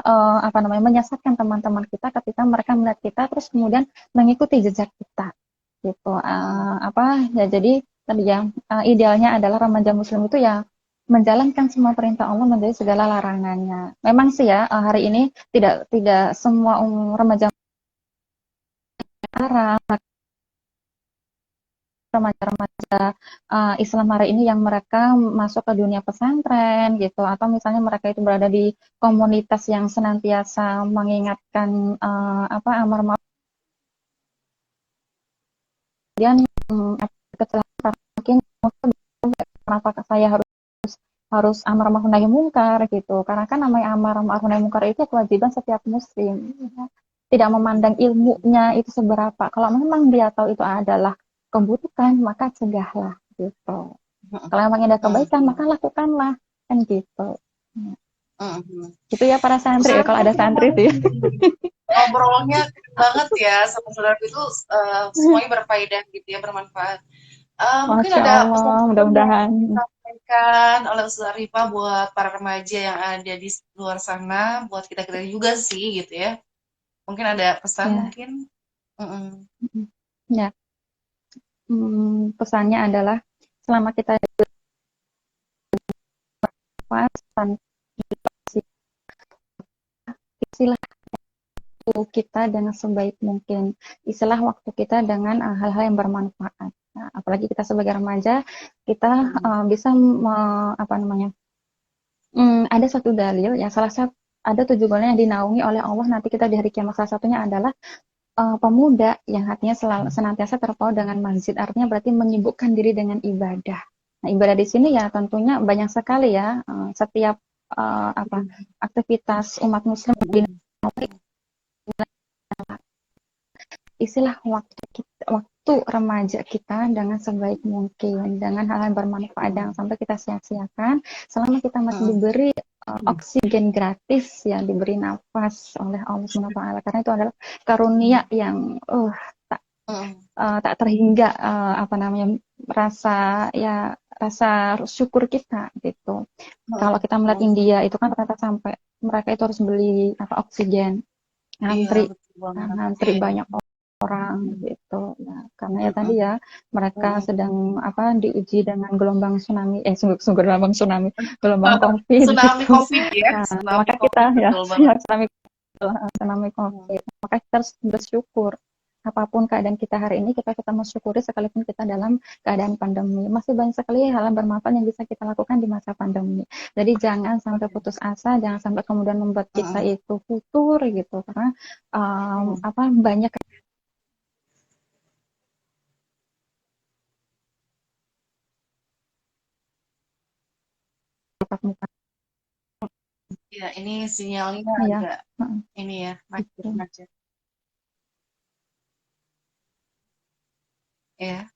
apa namanya menyesatkan teman-teman kita ketika mereka melihat kita terus kemudian mengikuti jejak kita. Gitu apa ya jadi tadi ya idealnya adalah remaja muslim itu ya menjalankan semua perintah Allah menjadi segala larangannya memang sih ya hari ini tidak semua remaja Arab remaja-remaja Islam hari ini yang mereka masuk ke dunia pesantren gitu atau misalnya mereka itu berada di komunitas yang senantiasa mengingatkan apa amar ma'ruf kemudian kecelakaan mungkin kenapa saya harus harus amar ma'ruf nahi mungkar gitu. Karena kan namanya amar ma'ruf nahi mungkar itu kewajiban setiap muslim. Tidak memandang ilmunya itu seberapa. Kalau memang dia tahu itu adalah keburukan, maka cegahlah gitu. Kalau memang ada kebaikan, maka lakukanlah kan gitu. Gitu ya para santri ya, kalau ada santri sih. Ngobrolnya banget ya sama saudara itu, semuanya berfaedah gitu ya, bermanfaat. Mungkin Masya ada Allah, pesan-pesan yang mudah-mudahan. disampaikan oleh Ustaz Rifa buat para remaja yang ada di luar sana, buat kita-kita juga sih gitu ya. Mungkin ada pesan Ya, mungkin? Mm-mm. ya. Pesannya adalah selama kita pas, isilah waktu kita dengan sebaik mungkin. Isilah waktu kita dengan hal-hal yang bermanfaat. Nah, apalagi kita sebagai remaja, kita bisa apa namanya? Ada satu dalil ya, salah satu ada 7 golongan yang dinaungi oleh Allah nanti kita di hari kiamat. Salah satunya adalah pemuda yang hatinya selalu senantiasa terpaut dengan masjid, artinya berarti menyibukkan diri dengan ibadah. Nah, ibadah di sini ya tentunya banyak sekali ya, setiap apa aktivitas umat muslim isilah waktu remaja kita dengan sebaik mungkin, dengan hal yang bermanfaat, jangan sampai kita sia-siakan selama kita masih diberi oksigen gratis, ya diberi nafas oleh Allah SWT, karena itu adalah karunia yang tak terhingga, apa namanya, rasa syukur kita gitu. Kalau kita melihat India itu kan ternyata sampai mereka itu harus beli oksigen, Iya, ngantri betul banget. ngantri banyak orang gitu. Nah, karena ya tadi ya mereka sedang diuji dengan gelombang tsunami, gelombang tsunami, gelombang COVID Tsunami gitu. COVID ya, Nah, tsunami maka kita COVID ya betul banget. tsunami COVID. Maka kita harus bersyukur. Apapun keadaan kita hari ini, kita mensyukuri sekalipun kita dalam keadaan pandemi. Masih banyak sekali hal yang bermanfaat yang bisa kita lakukan di masa pandemi. Jadi jangan sampai putus asa, jangan sampai kemudian membuat kita itu futur gitu. Karena banyak tatap muka Ya, ini sinyalnya ya. agak ini ya, Gitu. macet-macet. Ya,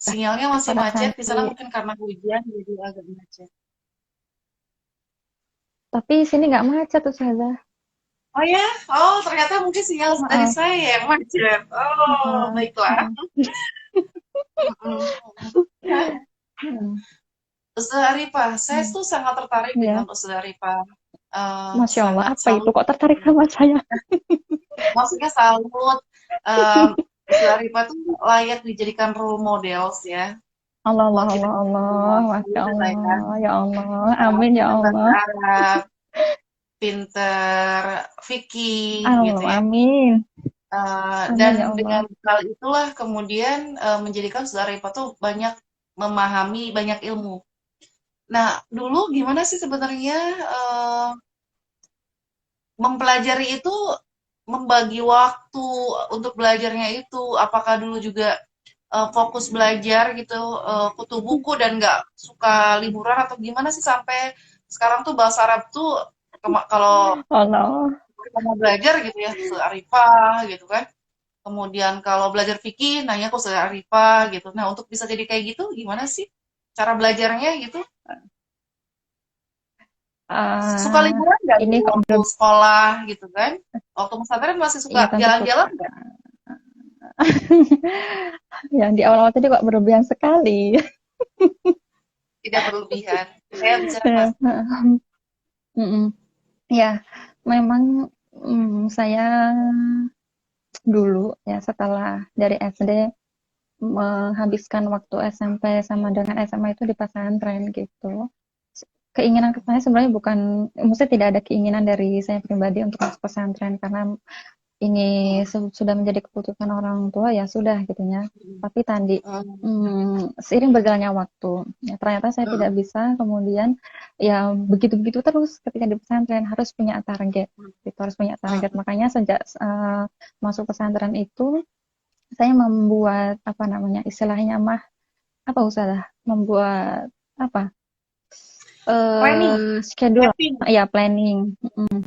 sinyalnya masih Para macet di sana santri. mungkin karena hujan jadi agak macet. Tapi sini nggak macet tuh Ustazah. Oh ya, oh ternyata mungkin sinyal dari Heeh, saya yang macet. Oh, heeh, baiklah. heeh, Nah, heeh. Ustaz Arifah, saya tuh sangat tertarik dengan Ya, Ustaz Arifah. Masya Allah, Sangat apa itu salut, kok tertarik sama saya? maksudnya salut. Um, Ustaz Arifah tuh layak dijadikan role models ya, Allah, Allah, buat kita Allah, Allah, semua. Masya Gitu lah ya. Allah, ya Allah, amin ya Pinter bahasa Allah, Arab, pinter fikih gitu ya. amin, Dan amin ya dengan Allah. hal itulah kemudian menjadikan Saudara Ipa tuh banyak memahami banyak ilmu. Nah, dulu gimana sih sebenarnya mempelajari itu, membagi waktu untuk belajarnya itu? Apakah dulu juga fokus belajar gitu, kutu buku dan nggak suka liburan atau gimana sih sampai sekarang tuh bahasa Arab tuh kalau Allah, kita mau belajar gitu ya, Arifah gitu kan. Kemudian kalau belajar fikih, nanya ke Ustaz Arifah gitu. Nah, untuk bisa jadi kayak gitu, gimana sih cara belajarnya gitu? Suka uh, liburan nggak ini dulu kok waktu sekolah gitu kan? Waktu pesantren masih suka ya tentu suka. jalan-jalan nggak? Yang di awal-awal tadi kok berlebihan sekali. Tidak berlebihan. Saya bicara Ya, mas. ya, memang saya dulu ya setelah dari SD menghabiskan waktu SMP sama dengan SMA itu di pesantren gitu. Keinginan saya sebenarnya bukan, maksudnya tidak ada keinginan dari saya pribadi untuk masuk pesantren karena ini sudah menjadi keputusan orang tua ya sudah gitu ya. Tapi tadi seiring berjalannya waktu, ya, ternyata saya tidak bisa kemudian ya begitu-begitu terus ketika di pesantren harus punya target, gitu, harus punya target. Makanya sejak masuk pesantren itu saya membuat apa namanya istilahnya mah apa usaha membuat apa Planning, schedule mapping. ya planning.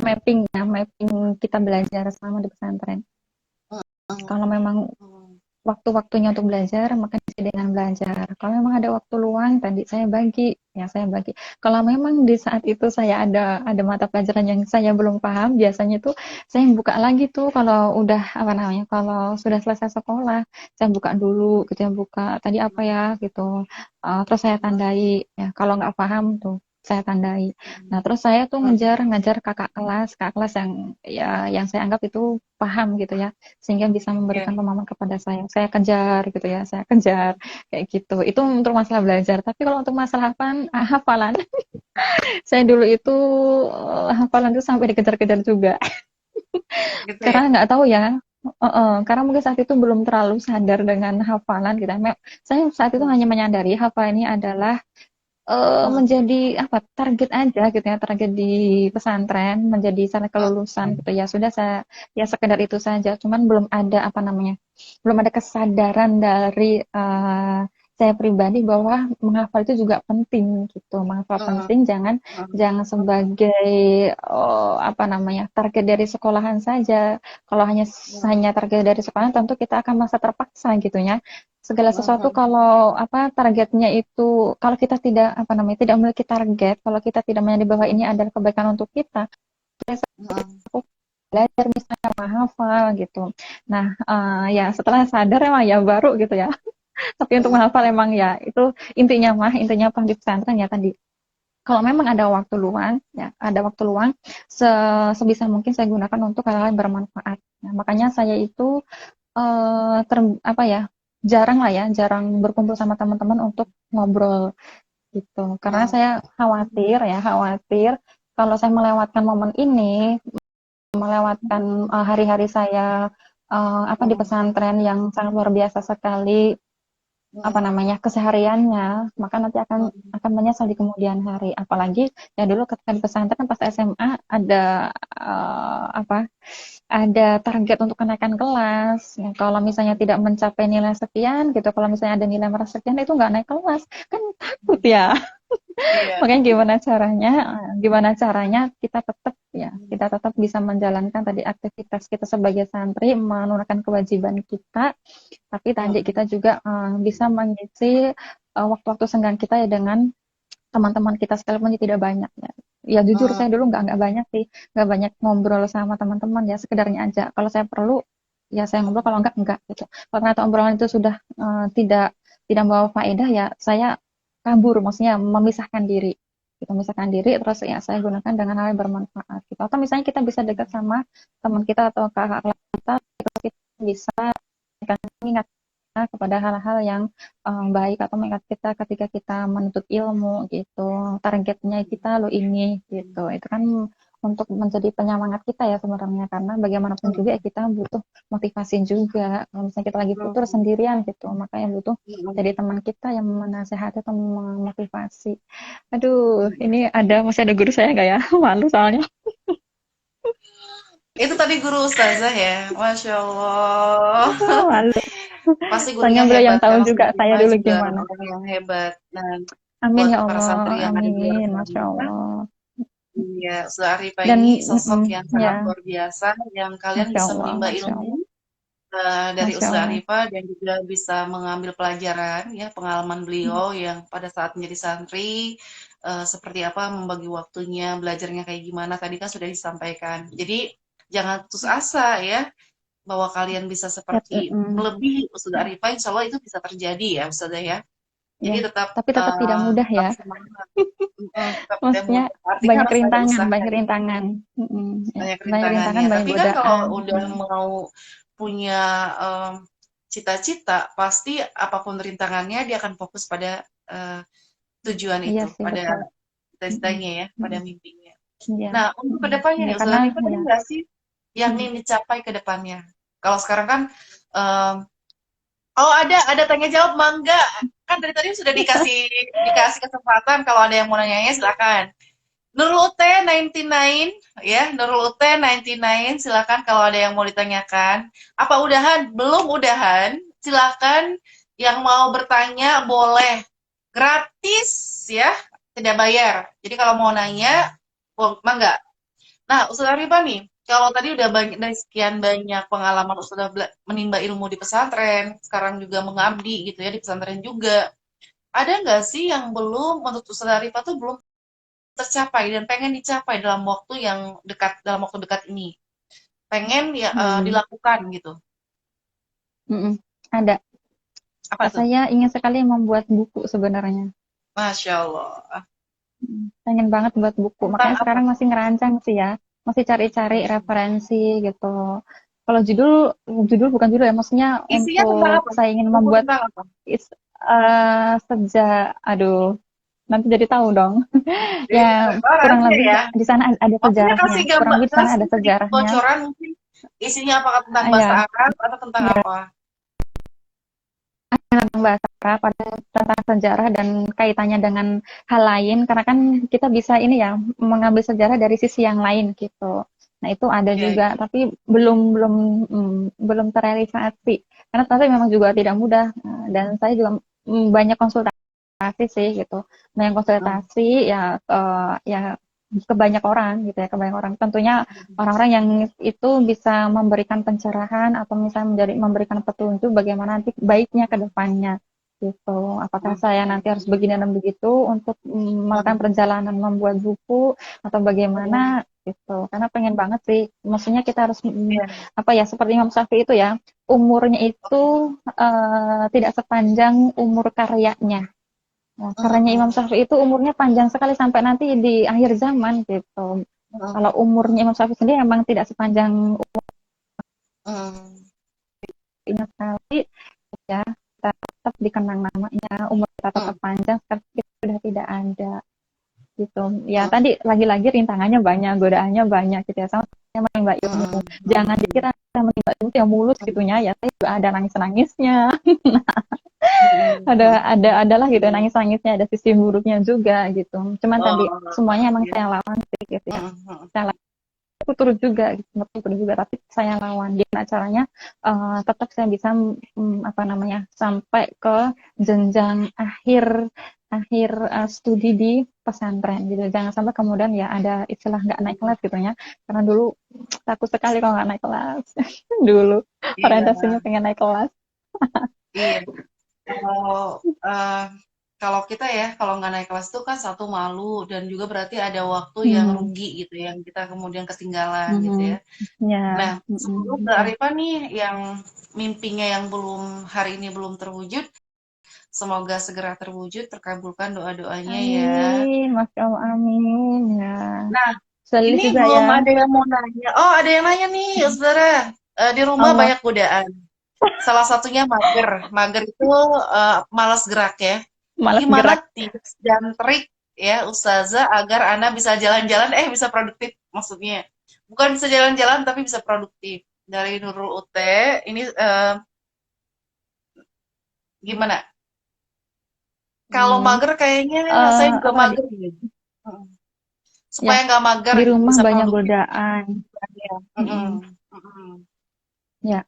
Mapping ya mapping kita belajar selama di pesantren. Kalau memang Hmm. waktu-waktunya untuk belajar, maka diisi dengan belajar. Kalau memang ada waktu luang, tadi saya bagi, ya saya bagi. Kalau memang di saat itu saya ada mata pelajaran yang saya belum paham, biasanya tuh saya buka lagi tuh kalau udah apa namanya, kalau sudah selesai sekolah, saya buka dulu, gitu ya, buka tadi apa ya, gitu. Terus saya tandai, ya. Kalau nggak paham tuh saya tandai. Nah, terus saya tuh ngajar kakak kelas yang ya yang saya anggap itu paham gitu ya sehingga bisa Ya. memberikan pemahaman kepada saya. Saya kejar gitu ya, saya kejar kayak gitu. Itu untuk masalah belajar. Tapi kalau untuk masalah hafalan, saya dulu itu hafalan itu sampai dikejar-kejar juga. Gitu ya. Karena nggak tahu ya, karena mungkin saat itu belum terlalu sadar dengan hafalan gitu. Saya saat itu Hmm. hanya menyadari hafalan ini adalah Hmm. menjadi apa target aja gitu ya target di pesantren menjadi syarat kelulusan gitu ya sudah saya ya sekedar itu saja cuman belum ada apa namanya belum ada kesadaran dari saya pribadi bahwa menghafal itu juga penting gitu menghafal Hmm. penting jangan Hmm. jangan sebagai apa namanya target dari sekolahan saja kalau hanya target dari sekolahan tentu kita akan merasa terpaksa gitu ya segala sesuatu Hmm. kalau apa targetnya itu kalau kita tidak apa namanya tidak memiliki target kalau kita tidak menyadari bahwa ini adalah kebaikan untuk kita Hmm. aku belajar misalnya menghafal gitu nah ya setelah sadar emang ya baru gitu ya tapi untuk menghafal Hmm. emang ya itu intinya apa di pesantren ya tadi kalau memang ada waktu luang ya ada waktu luang sebisa mungkin saya gunakan untuk hal-hal yang bermanfaat nah, makanya saya itu apa ya jarang berkumpul sama teman-teman untuk ngobrol gitu. Karena Hmm. saya khawatir kalau saya melewatkan momen ini, melewatkan hari-hari saya apa di Hmm. pesantren yang sangat luar biasa sekali apa Hmm. namanya kesehariannya, maka nanti Hmm. akan menyesal di kemudian hari. Apalagi ya dulu ketika di pesantren pas SMA ada apa ada target untuk kenaikan kelas. Ya, kalau misalnya tidak mencapai nilai sekian gitu, kalau misalnya ada nilai merah sekian itu nggak naik kelas, kan takut ya. Iya. Makanya gimana caranya kita tetap bisa menjalankan tadi aktivitas kita sebagai santri, menunaikan kewajiban kita, tapi tadi Hmm. kita juga bisa mengisi waktu-waktu senggang kita ya dengan teman-teman kita sekalipun tidak banyak ya. Ya jujur saya dulu Hmm. nggak banyak sih, nggak banyak ngobrol sama teman-teman ya sekedarnya aja. Kalau saya perlu ya saya ngobrol, kalau enggak gitu. Kalau ternyata obrolan itu sudah tidak membawa faedah ya saya kabur, maksudnya memisahkan diri. Kita memisahkan diri terus ya saya gunakan dengan hal yang bermanfaat gitu. Atau misalnya kita bisa dekat sama teman kita atau kakak kelas kita, kita bisa mengingat kepada hal-hal yang baik atau mengingat kita ketika kita menuntut ilmu gitu. Targetnya kita lo ini gitu. Itu kan untuk menjadi penyemangat kita ya sebenarnya karena bagaimanapun juga ya Hmm. kita butuh motivasi juga. Kalau misalnya kita lagi futur Hmm. sendirian gitu, maka yang butuh Hmm. jadi teman kita yang menasehati atau memotivasi. Aduh, ini masih ada guru saya nggak ya? Malu soalnya. Itu tadi guru ustazah ya, masya Allah. Malu. Pasti Soalnya gurunya beliau yang hebat tahu karena juga Ustaz saya Rifai dulu juga gimana. orang yang hebat. Dan Amin buat ya para Allah, santri yang ada di luar amin, Masya sana, Allah. iya, Ustaz Rifai Dan ini sosok yang sangat ya, luar biasa, yang kalian Masya bisa Allah, menimba Masya ilmu Allah, dari Masya Ustaz Allah. Arifah dan juga bisa mengambil pelajaran ya pengalaman beliau yang pada saat menjadi santri seperti apa membagi waktunya, belajarnya kayak gimana tadi kan sudah disampaikan. Jadi jangan putus asa ya bahwa kalian bisa Ya, seperti melebihi Ustaz Arifah, insya Allah itu bisa terjadi ya Ustazah ya. ya. Jadi tetap Tapi tetap tidak mudah tetap ya. semangat, tetap tidak Maksudnya mudah. Artinya harus ada usaha banyak ya, rintangan. Ya. banyak Banyak rintangan, rintangannya. banyak Tapi kan kalau godaan. udah mau punya em, cita-cita, pasti apapun rintangannya dia akan fokus pada eh, tujuan Iya itu, sih, pada betul. Mm, cita-citanya ya, pada mm, mimpinya. Iya, Nah, untuk kedepannya ya nih, Ustaz karena Arifah tadi ya. nggak sih yang Mm. ingin dicapai ke depannya? Kalau sekarang kan em, oh ada tanya jawab mangga. Kan dari tadi sudah dikasih dikasih kesempatan kalau ada yang mau nanya silakan. Nurul UT 99 ya, Nurul UT 99 silakan kalau ada yang mau ditanyakan. Apa udahan? Belum udahan. Silakan Yang mau bertanya boleh, gratis ya, tidak bayar. Jadi kalau mau nanya, mangga. Nah, Ustaz Arifah nih, kalau tadi udah banyak dari sekian banyak pengalaman Ustaz menimba ilmu di pesantren, sekarang juga mengabdi gitu ya di pesantren juga. Ada nggak sih yang belum menurut Ustaz Arifah tuh belum tercapai dan pengen dicapai dalam waktu yang dekat dalam waktu dekat ini? Pengen ya Hmm. dilakukan gitu. Mm-mm. Ada. Apa tuh? Saya ingin sekali membuat buku sebenarnya. Masya Allah. Pengen banget buat buku. Tentang Makanya apa sekarang tuh? masih ngerancang sih ya. Masih cari-cari referensi gitu. Kalau judul bukan judul ya, maksudnya Isinya tentang untuk apa? saya ingin Buku membuat tentang apa? sejak, aduh, nanti jadi tahu dong. Jadi, Ya, oh, kurang rahasia lebih ya. di sana ada Maksudnya sejarahnya. kasih Kurang gambar, lebih di sana kasih ada sedikit sejarahnya. bocoran mungkin isinya apakah tentang bahasa Ya, Arab atau tentang ya, apa? tentang bahasa Arab, ada tentang sejarah dan kaitannya dengan hal lain. Karena kan kita bisa ini ya mengambil sejarah dari sisi yang lain gitu. Nah itu ada Iya, juga, tapi belum terrealisasi. Karena tapi memang juga tidak mudah. Dan saya juga banyak konsultasi sih gitu. Nah yang konsultasi ya ya ke banyak orang gitu ya, ke banyak orang. Tentunya orang-orang yang itu bisa memberikan pencerahan atau misalnya memberikan petunjuk bagaimana nanti baiknya ke depannya gitu. Apakah saya nanti harus begini dan begitu untuk melakukan perjalanan membuat buku atau bagaimana gitu. Karena pengen banget sih, maksudnya kita harus apa ya seperti Imam Syafi'i itu ya, umurnya itu tidak sepanjang umur karyanya. Nah, karyanya Imam Syafi'i itu umurnya panjang sekali sampai nanti di akhir zaman gitu. Kalau umurnya Imam Syafi'i sendiri memang tidak sepanjang Imam Syafi'i ya, kita tetap dikenang namanya, umur kita tetap panjang, tapi kita sudah tidak ada gitu. Ya tadi lagi-lagi rintangannya banyak, godaannya banyak gitu ya. Sama menimba ilmu. Jangan dikira kita menimba ilmu yang mulus gitunya ya. Saya juga ada nangis-nangisnya. Adalah gitu nangis-nangisnya, ada sisi buruknya juga gitu. Cuman tadi semuanya emang saya lawan sih gitu ya. Saya aku turut juga gitu, turut juga tapi saya lawan gimana caranya tetap saya bisa apa namanya sampai ke jenjang akhir akhir studi di pesantren gitu, jangan sampai kemudian ya ada istilah nggak naik kelas gitu ya, karena dulu takut sekali kalau nggak naik kelas dulu iya, orientasinya pengen naik kelas. iya. Kalau eh, kalau kita ya, kalau nggak naik kelas itu kan satu malu dan juga berarti ada waktu yang Hmm. rugi gitu, yang kita kemudian ketinggalan gitu Mhm. ya. Ya. Nah, sebelum Mhm. Mbak Arifah nih yang mimpinya yang belum hari ini belum terwujud, semoga segera terwujud, terkabulkan doa-doanya ya. Amin, Mas Kamu amin ya. Nah, Selalu ini juga belum ya. ada yang mau nanya. Oh, ada yang nanya nih, saudara. Di rumah Allah. banyak godaan. Salah satunya mager. Mager itu malas gerak ya. Malas Gimana gerak. tips dan trik ya Ustazah agar Anda bisa jalan-jalan, bisa produktif maksudnya. Bukan bisa jalan-jalan tapi bisa produktif. Dari Nurul UT, ini gimana? Kalau Hmm. mager kayaknya saya juga Apa mager nih. Mm. ya Supaya nggak mager di gitu, rumah bisa banyak produktif. godaan. Mm-mm. Mm-mm. Mm-mm. Ya,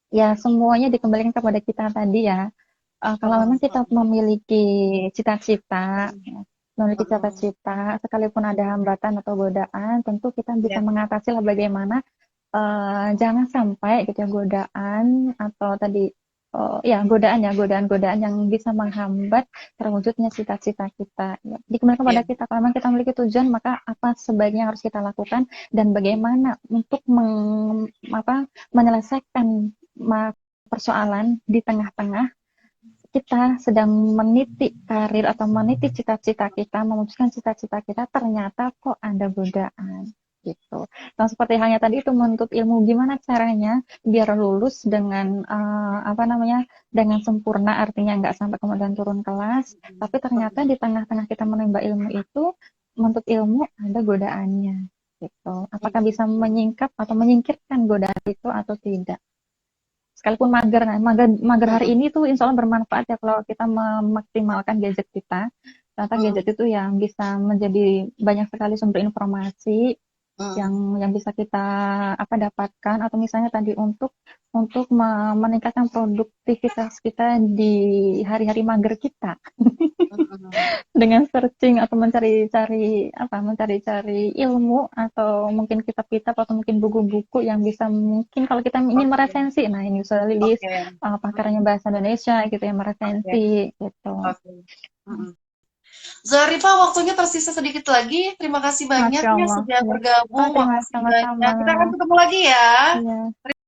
ya semuanya dikembalikan kepada kita tadi ya. Kalau memang Mm-mm. kita memiliki cita-cita, Mm-mm. ya, memiliki Mm-mm. cita-cita, sekalipun ada hambatan atau godaan, tentu kita bisa Ya. mengatasi lah bagaimana jangan sampai gitu ya godaan atau tadi ya godaan-godaan yang bisa menghambat terwujudnya cita-cita kita. Ya, dikembalikan Ya. kepada kita. Kalau memang kita memiliki tujuan, maka apa sebaiknya yang harus kita lakukan dan bagaimana untuk menyelesaikan persoalan di tengah-tengah kita sedang meniti karir atau meniti cita-cita kita, memutuskan cita-cita kita, ternyata kok ada godaan gitu. Nah, seperti halnya tadi itu menuntut ilmu, gimana caranya biar lulus dengan apa namanya dengan sempurna, artinya nggak sampai kemudian turun kelas, tapi ternyata di tengah-tengah kita menimba ilmu itu, menuntut ilmu ada godaannya gitu. Apakah bisa menyingkap atau menyingkirkan godaan itu atau tidak? Sekalipun mager, nah mager hari Mm-mm. ini tuh insya Allah bermanfaat ya kalau kita memaksimalkan gadget kita. Ternyata gadget Mm-mm. itu yang bisa menjadi banyak sekali sumber informasi yang bisa kita dapatkan, atau misalnya tadi untuk meningkatkan produktivitas kita di hari-hari mager kita dengan searching atau mencari-cari ilmu, atau mungkin kitab-kitab atau mungkin buku-buku yang bisa, mungkin kalau kita ingin Oke, meresensi, nah ini bisa rilis oke. pakarnya bahasa Indonesia gitu ya, Oke, meresensi gitu. oke. Zarifah, waktunya tersisa sedikit lagi. Terima kasih banyak Masya ya Allah sudah ya. Oh, bergabung. terima Makasih sama-sama. banyak. Kita akan ketemu lagi ya. Iya.